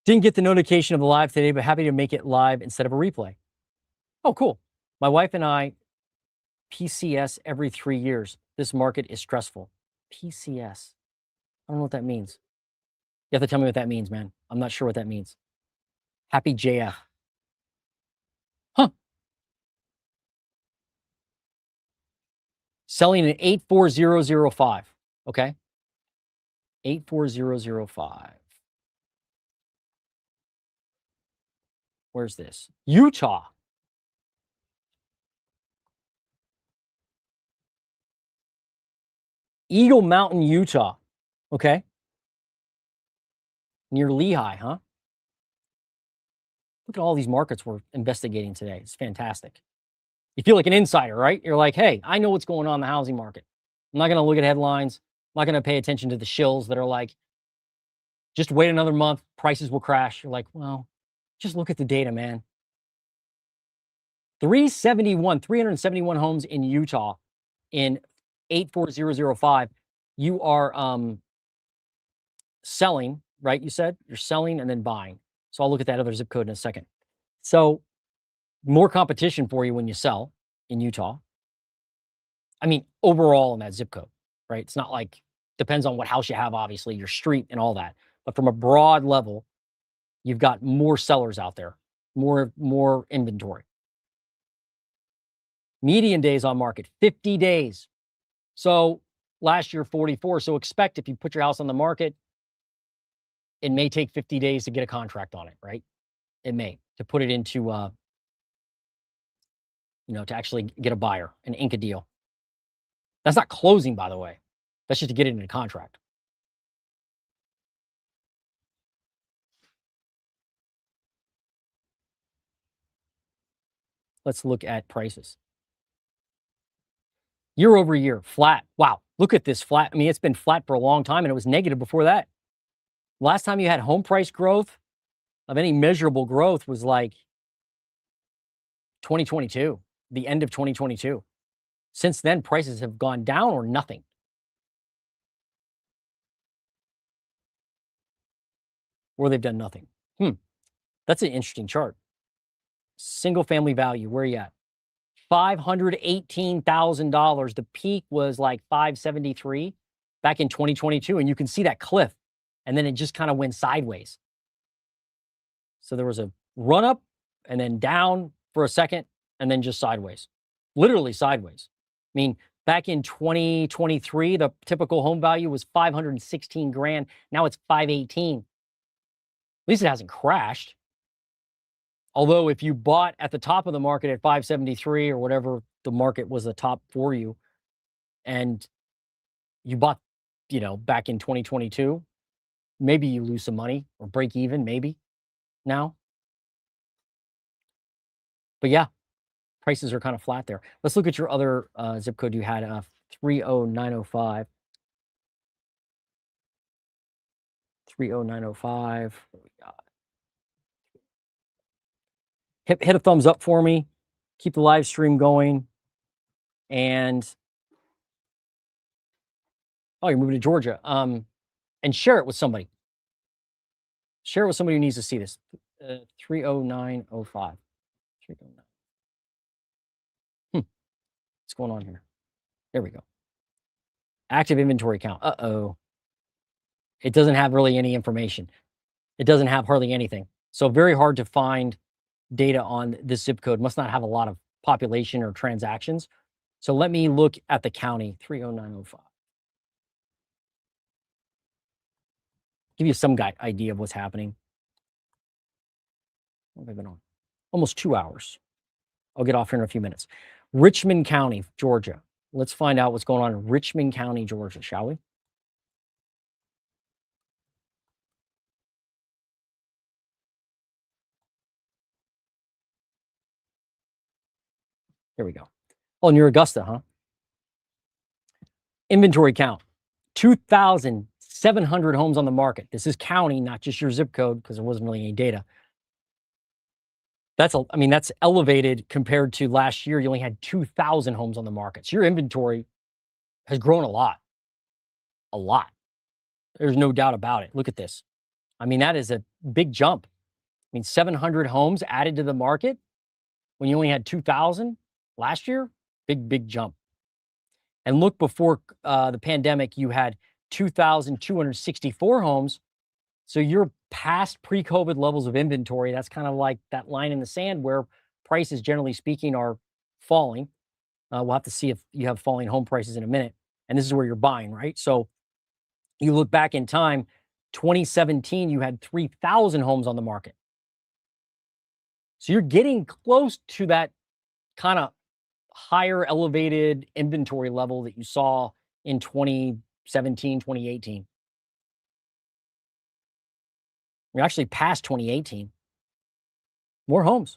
Didn't get the notification of the live today, but happy to make it live instead of a replay. Oh, cool. My wife and I PCS every 3 years. This market is stressful. PCS. I don't know what that means. You have to tell me what that means, man. I'm not sure what that means. Happy JF. Huh. Selling at 84005. Okay. 84005. Where's this? Utah. Eagle Mountain, Utah. Okay. Near Lehigh, huh? Look at all these markets we're investigating today. It's fantastic. You feel like an insider, right? You're like, hey, I know what's going on in the housing market. I'm not going to look at headlines. I'm not going to pay attention to the shills that are like, just wait another month, prices will crash. You're like, well, just look at the data, man. 371 homes in Utah in 84005. You are selling, right? You said you're selling and then buying. So I'll look at that other zip code in a second. So more competition for you when you sell in Utah. I mean, overall in that zip code, right? It's not like, depends on what house you have, obviously, your street and all that. But from a broad level, you've got more sellers out there, more inventory. Median days on market, 50 days. So last year, 44. So expect if you put your house on the market, it may take 50 days to get a contract on it, right? It may, to put it into, to actually get a buyer and ink a deal. That's not closing, by the way. That's just to get it into contract. Let's look at prices. Year over year, flat. Wow, look at this flat. I mean, it's been flat for a long time, and it was negative before that. Last time you had home price growth of any measurable growth was like 2022, the end of 2022. Since then, prices have gone down or nothing. Or they've done nothing. That's an interesting chart. Single family value, where are you at? $518,000. The peak was like 573 back in 2022. And you can see that cliff. And then it just kind of went sideways. So there was a run up and then down for a second and then just sideways. Literally sideways. I mean, back in 2023, the typical home value was 516 grand. Now it's 518. At least it hasn't crashed. Although if you bought at the top of the market at 573 or whatever the market was the top for you, and you bought, back in 2022, maybe you lose some money or break even, maybe now. But yeah, prices are kind of flat there. Let's look at your other zip code you had, 30905. 30905. What we got? Hit a thumbs up for me. Keep the live stream going. And you're moving to Georgia. And share it with somebody. Share it with somebody who needs to see this. 30905. 309. What's going on here? There we go. Active inventory count. It doesn't have really any information. It doesn't have hardly anything. So very hard to find data on this zip code. Must not have a lot of population or transactions. So let me look at the county, 30905. Give you some idea of what's happening. What have I been on? Almost 2 hours. I'll get off here in a few minutes. Richmond County, Georgia. Let's find out what's going on in Richmond County, Georgia, shall we? Here we go. Oh, near Augusta, huh? Inventory count, 2,700 homes on the market. This is county, not just your zip code, because there wasn't really any data. That's elevated compared to last year. You only had 2,000 homes on the market. So your inventory has grown a lot. A lot. There's no doubt about it. Look at this. I mean, that is a big jump. I mean, 700 homes added to the market when you only had 2,000 last year. Big jump. And look, before the pandemic, you had 2,264 homes. So you're past pre-COVID levels of inventory. That's kind of like that line in the sand where prices, generally speaking, are falling. We'll have to see if you have falling home prices in a minute. And this is where you're buying, right? So you look back in time, 2017, you had 3,000 homes on the market. So you're getting close to that kind of higher elevated inventory level that you saw in 2017, 2018. You're actually past 2018. More homes.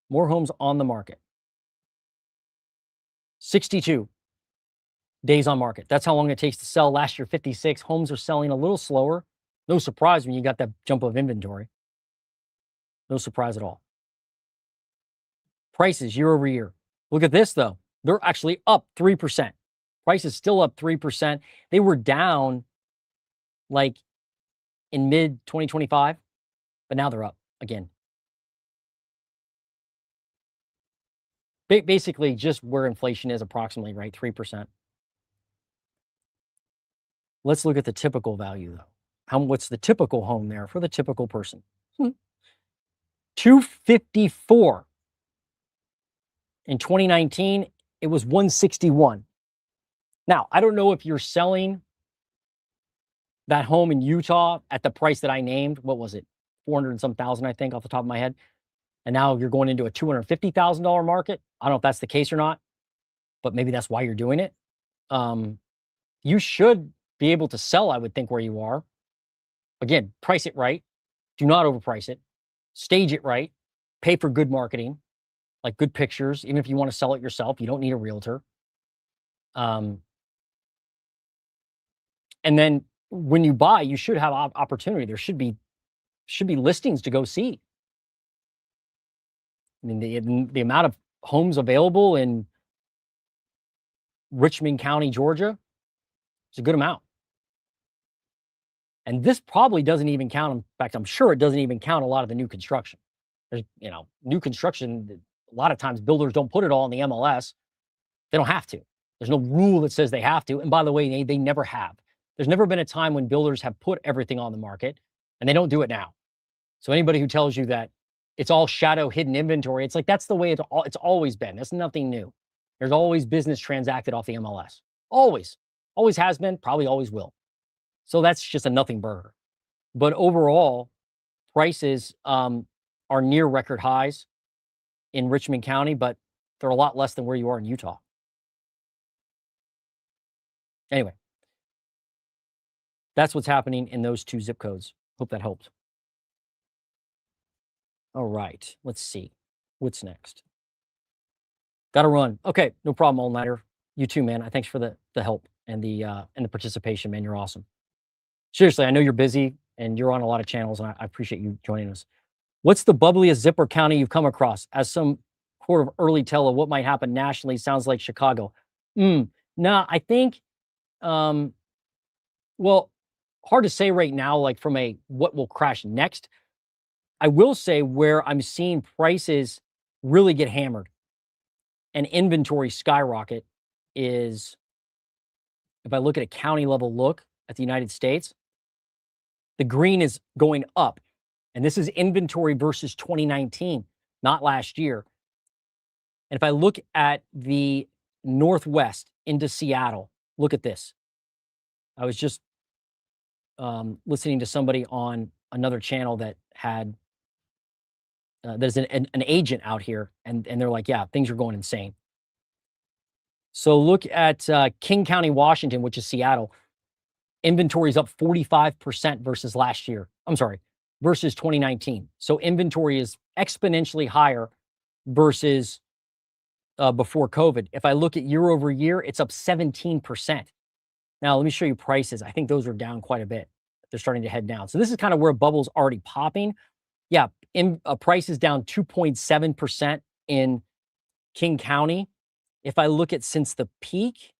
More homes on the market. 62 days on market. That's how long it takes to sell. Last year, 56. Homes are selling a little slower. No surprise when you got that jump of inventory. No surprise at all. Prices year over year. Look at this, though. They're actually up 3%. Prices still up 3%. They were down like in mid-2025, but now they're up again. Basically just where inflation is approximately, right? 3%. Let's look at the typical value, though. what's the typical home there for the typical person? 254. In 2019, it was 161. Now, I don't know if you're selling that home in Utah at the price that I named. What was it? 400 and some thousand, I think, off the top of my head. And now you're going into a $250,000 market. I don't know if that's the case or not, but maybe that's why you're doing it. You should be able to sell, I would think, where you are. Again, price it right. Do not overprice it. Stage it right. Pay for good marketing, like good pictures. Even if you want to sell it yourself, you don't need a realtor. And then when you buy, you should have opportunity. There should be listings to go see. I mean, the amount of homes available in Richmond County, Georgia, is a good amount. And this probably doesn't even count. In fact, I'm sure it doesn't even count a lot of the new construction. There's, new construction. A lot of times builders don't put it all in the MLS. They don't have to. There's no rule that says they have to. And by the way, they never have. There's never been a time when builders have put everything on the market, and they don't do it now. So anybody who tells you that it's all shadow hidden inventory, it's like that's the way it's always been. That's nothing new. There's always business transacted off the MLS. Always. Always has been, probably always will. So that's just a nothing burger. But overall, prices are near record highs in Richmond County, but they're a lot less than where you are in Utah. Anyway, that's what's happening in those two zip codes. Hope that helped. All right, let's see. What's next? Got to run. Okay, no problem, all-nighter. You too, man. Thanks for the help and the participation, man. You're awesome. Seriously, I know you're busy and you're on a lot of channels, and I appreciate you joining us. What's the bubbliest zipper county you've come across? As some sort of early tell of what might happen nationally, sounds like Chicago. No, I think, well, hard to say right now, like from a what will crash next. I will say where I'm seeing prices really get hammered and inventory skyrocket is if I look at a county level look at the United States, the green is going up. And this is inventory versus 2019, not last year. And if I look at the Northwest into Seattle, look at this. I was just listening to somebody on another channel that had, there's an agent out here, and they're like, yeah, things are going insane. So look at King County, Washington, which is Seattle. Inventory is up 45% versus last year. I'm sorry, versus 2019. So inventory is exponentially higher versus before COVID. If I look at year over year, it's up 17%. Now, let me show you prices. I think those are down quite a bit. They're starting to head down. So this is kind of where bubble's already popping. Yeah, price is down 2.7% in King County. If I look at since the peak,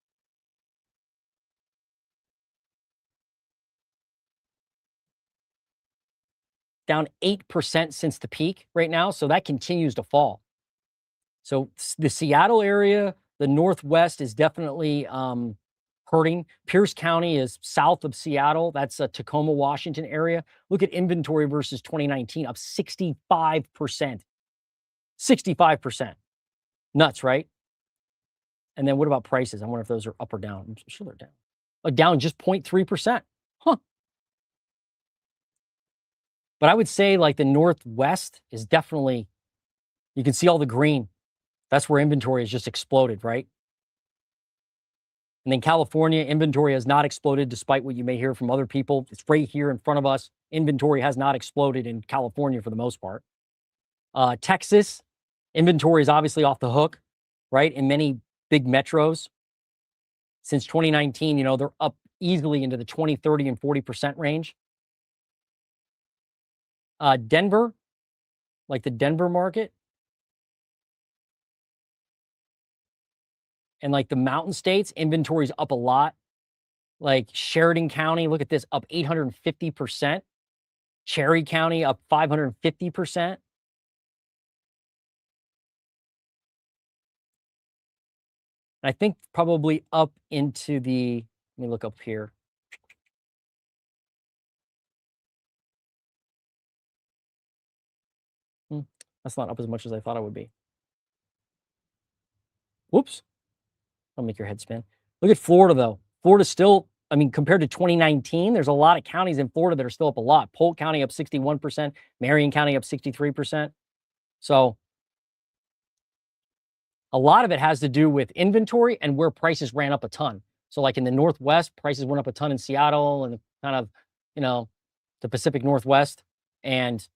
down 8% since the peak right now. So that continues to fall. So the Seattle area, the Northwest is definitely hurting. Pierce County is south of Seattle. That's a Tacoma, Washington area. Look at inventory versus 2019, up 65%. 65%. Nuts, right? And then what about prices? I wonder if those are up or down. I'm sure they're down. Down just 0.3%. Huh. But I would say like the Northwest is definitely, you can see all the green. That's where inventory has just exploded, right? And then California, inventory has not exploded despite what you may hear from other people. It's right here in front of us. Inventory has not exploded in California for the most part. Texas, inventory is obviously off the hook, right? In many big metros. Since 2019, they're up easily into the 20, 30, and 40% range. Denver, like the Denver market, and like the mountain states, inventory's up a lot. Like Sheridan County, look at this, up 850%. Cherry County up 550%. I think probably up into the, let me look up here. That's not up as much as I thought it would be. Whoops. I'll make your head spin. Look at Florida, though. Florida's still, I mean, compared to 2019, there's a lot of counties in Florida that are still up a lot. Polk County up 61%, Marion County up 63%. So a lot of it has to do with inventory and where prices ran up a ton. So like in the Northwest, prices went up a ton in Seattle and kind of, the Pacific Northwest, and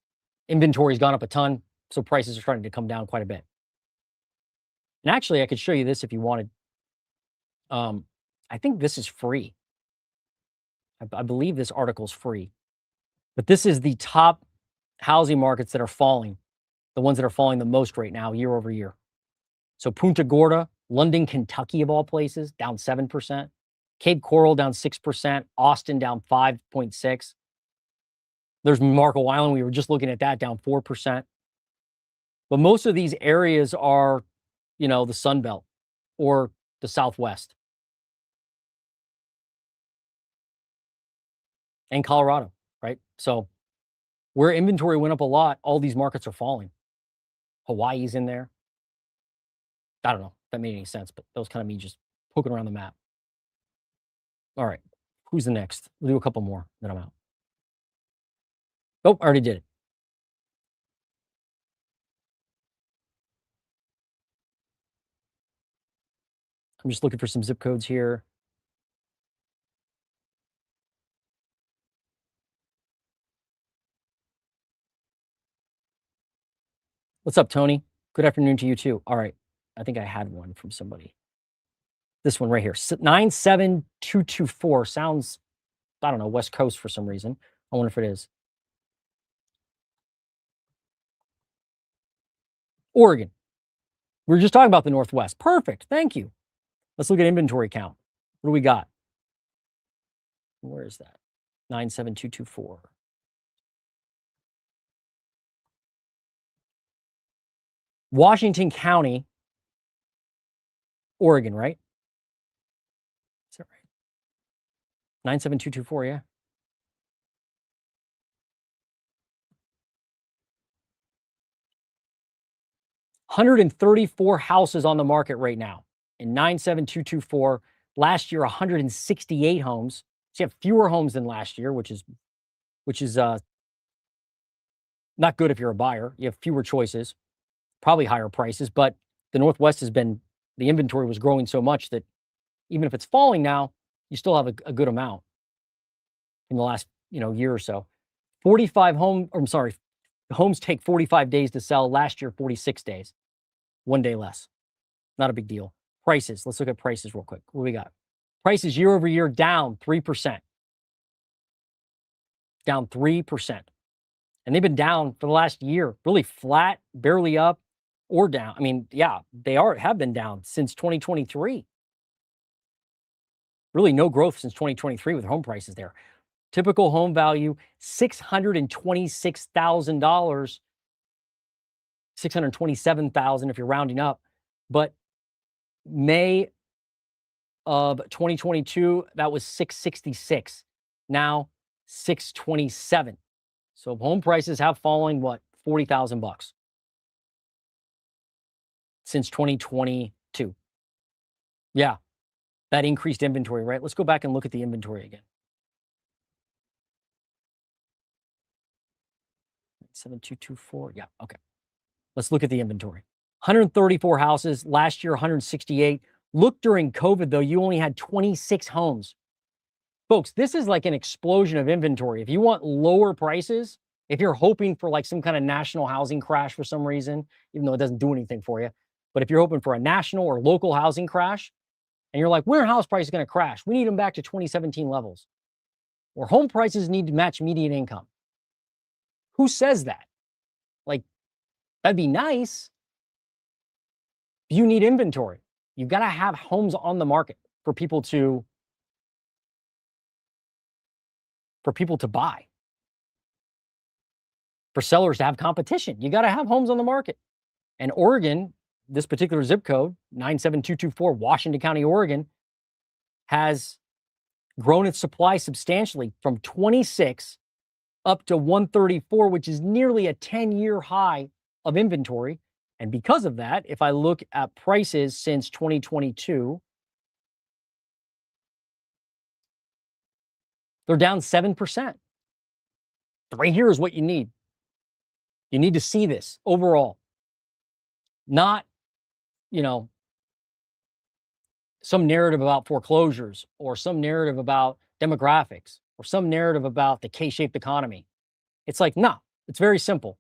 inventory's gone up a ton. So prices are starting to come down quite a bit. And actually, I could show you this if you wanted. I think this is free. I believe this article is free. But this is the top housing markets that are falling, the ones that are falling the most right now, year over year. So Punta Gorda, London, Kentucky, of all places, down 7%. Cape Coral down 6%. Austin down 5.6%. There's Marco Island. We were just looking at that, down 4%. But most of these areas are, the Sun Belt or the Southwest and Colorado, right? So where inventory went up a lot, all these markets are falling. Hawaii's in there. I don't know if that made any sense, but that was kind of me just poking around the map. All right. Who's the next? We'll do a couple more, then I'm out. Oh, I already did it. I'm just looking for some zip codes here. What's up, Tony? Good afternoon to you too. All right. I think I had one from somebody. This one right here, 97224 sounds, I don't know, West Coast for some reason. I wonder if it is. Oregon. We were just talking about the Northwest. Perfect. Thank you. Let's look at inventory count. What do we got? Where is that? 97224. Washington County, Oregon, right? Is that right? 97224, yeah. 134 houses on the market right now in 97224. Last year, 168 homes. So you have fewer homes than last year, which is not good if you're a buyer. You have fewer choices, probably higher prices, but the Northwest the inventory was growing so much that even if it's falling now, you still have a good amount in the last, year or so. 45 homes take 45 days to sell. Last year, 46 days, 1 day less. Not a big deal. Prices. Let's look at prices real quick. What do we got? Prices year over year down 3%. Down 3%. And they've been down for the last year, really flat, barely up or down. I mean, yeah, they have been down since 2023. Really no growth since 2023 with home prices there. Typical home value, $626,000, $627,000 if you're rounding up. But May of 2022, that was $666. Now $627. So home prices have fallen, what, $40,000 since 2022. Yeah, that increased inventory, right? Let's go back and look at the inventory again. 7224. Yeah, okay. Let's look at the inventory. 134 houses. Last year, 168. Look, during COVID, though, you only had 26 homes. Folks, this is like an explosion of inventory. If you want lower prices, if you're hoping for like some kind of national housing crash for some reason, even though it doesn't do anything for you, but if you're hoping for a national or local housing crash, and you're like, when are house prices going to crash? We need them back to 2017 levels. Or home prices need to match median income. Who says that? Like, that'd be nice. You need inventory. You've got to have homes on the market for people to buy. For sellers to have competition, you got to have homes on the market. And Oregon, this particular zip code, 97224, Washington County, Oregon, has grown its supply substantially from 26 up to 134, which is nearly a 10-year high of inventory. And because of that, if I look at prices since 2022, they're down 7%. Right here is what you need. You need to see this overall, not, some narrative about foreclosures or some narrative about demographics or some narrative about the K-shaped economy. It's like, no, it's very simple.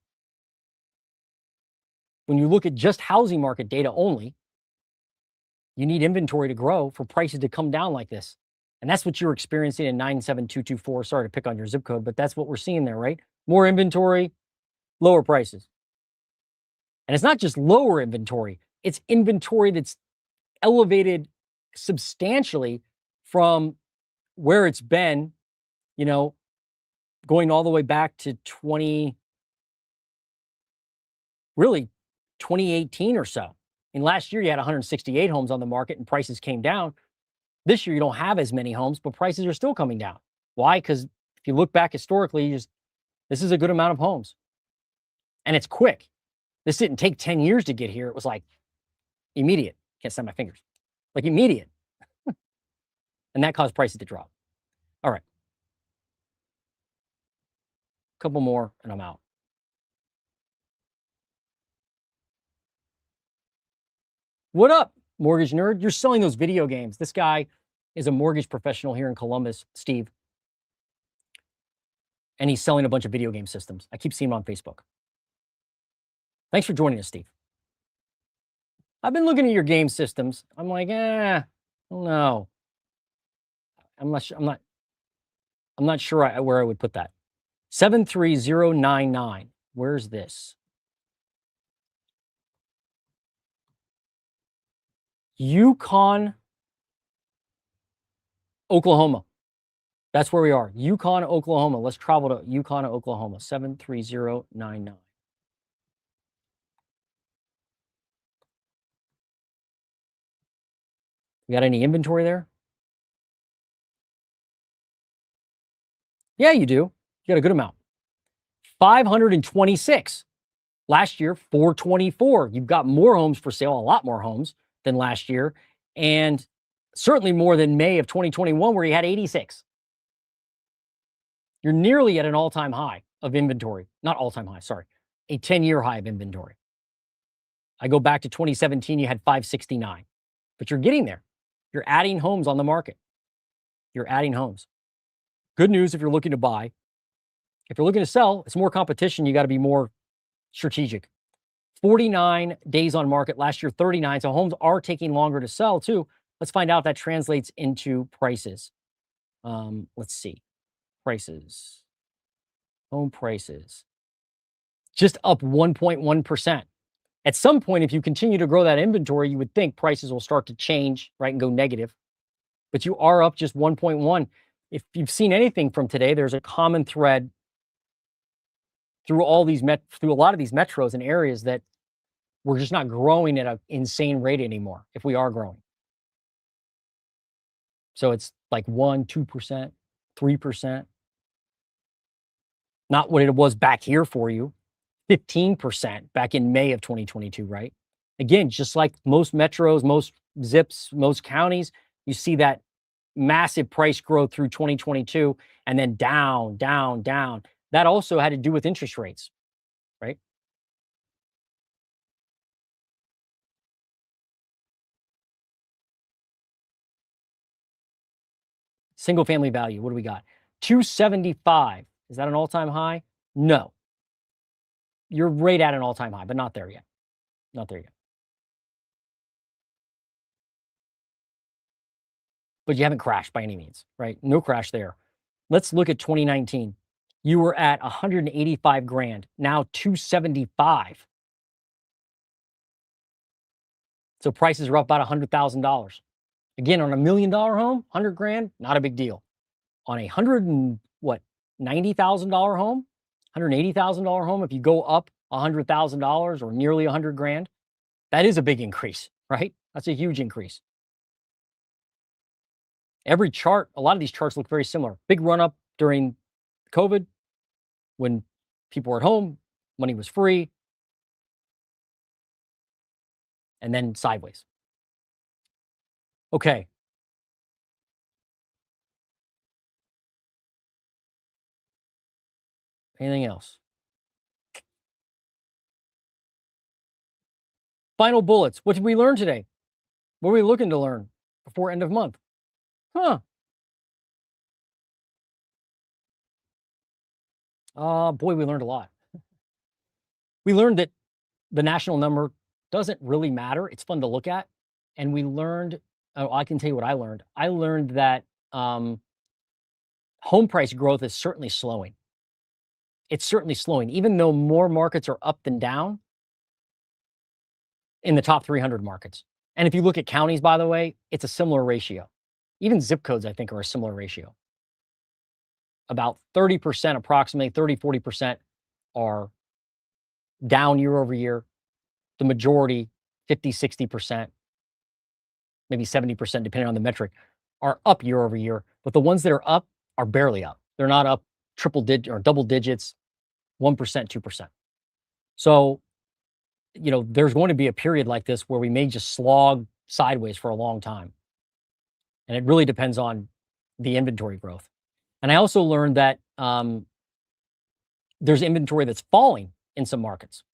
When you look at just housing market data only, you need inventory to grow for prices to come down like this. And that's what you're experiencing in 97224. Sorry to pick on your zip code, but that's what we're seeing there, right? More inventory, lower prices. And it's not just lower inventory, it's inventory that's elevated substantially from where it's been, going all the way back to 2018 or so. And last year you had 168 homes on the market and prices came down. This year you don't have as many homes, but prices are still coming down. Why? Because if you look back historically, this is a good amount of homes. And it's quick. This didn't take 10 years to get here. It was like immediate. Can't snap my fingers. Like immediate. And that caused prices to drop. All right. A couple more and I'm out. What up, mortgage nerd? You're selling those video games. This guy is a mortgage professional here in Columbus, Steve. And he's selling a bunch of video game systems. I keep seeing him on Facebook. Thanks for joining us, Steve. I've been looking at your game systems. I'm like, no. I'm not sure where I would put that. 73099. Where's this? Yukon, Oklahoma. That's where we are. Yukon, Oklahoma. Let's travel to Yukon, Oklahoma. 73099. You got any inventory there? Yeah, you do. You got a good amount. 526. Last year, 424. You've got more homes for sale, a lot more homes than last year, and certainly more than May of 2021, where you had 86. You're nearly at an all-time high of inventory. Not all-time high, sorry. A 10-year high of inventory. I go back to 2017, you had 569. But you're getting there. You're adding homes on the market. You're adding homes. Good news if you're looking to buy. If you're looking to sell, it's more competition. You got to be more strategic. 49 days on market. Last year, 39. So homes are taking longer to sell too. Let's find out if that translates into prices. Let's see. Prices. Home prices. Just up 1.1%. At some point, if you continue to grow that inventory, you would think prices will start to change, right, and go negative. But you are up just 1.1. If you've seen anything from today, there's a common thread through a lot of these metros and areas that we're just not growing at an insane rate anymore, if we are growing. So it's like 1%, 2%, 3%. Not what it was back here for you. 15% back in May of 2022, right? Again, just like most metros, most zips, most counties, you see that massive price growth through 2022 and then down, down, down. That also had to do with interest rates, right? Single family value, what do we got? 275. Is that an all-time high? No. You're right at an all-time high, but not there yet. Not there yet. But you haven't crashed by any means, right? No crash there. Let's look at 2019. You were at 185 grand, now 275. So prices are up about $100,000. Again, on $1 million home, 100 grand, not a big deal. On a $90,000 home, $180,000 home, if you go up $100,000 or nearly 100 grand, that is a big increase, right? That's a huge increase. Every chart, a lot of these charts look very similar. Big run up during COVID when people were at home, money was free. and then sideways. Okay. Anything else? Final bullets. What did we learn today? What are we looking to learn before end of month? Huh. Boy, we learned a lot. We learned that the national number doesn't really matter. It's fun to look at. And we learned, oh, I can tell you what I learned. I learned that home price growth is certainly slowing. It's certainly slowing, even though more markets are up than down in the top 300 markets. And if you look at counties, by the way, it's a similar ratio. Even zip codes, I think, are a similar ratio. About 30%, approximately 30, 40% are down year over year. The majority, 50, 60%, maybe 70%, depending on the metric, are up year over year. But the ones that are up are barely up. They're not up triple digit or double digits, 1%, 2%. So, there's going to be a period like this where we may just slog sideways for a long time. And it really depends on the inventory growth. And I also learned that there's inventory that's falling in some markets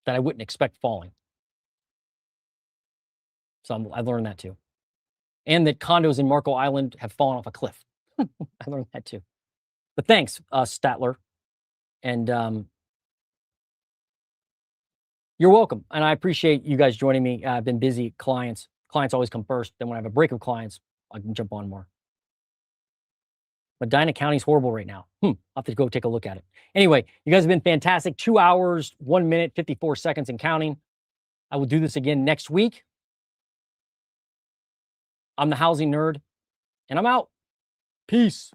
that I wouldn't expect falling. So I learned that too. And that condos in Marco Island have fallen off a cliff. I learned that too. But thanks, Statler. And you're welcome. And I appreciate you guys joining me. I've been busy. Clients always come first. Then when I have a break of clients, I can jump on more. Medina County's horrible right now. I'll have to go take a look at it. Anyway, you guys have been fantastic. 2 hours, 1 minute, 54 seconds and counting. I will do this again next week. I'm the Housing Nerd, and I'm out. Peace.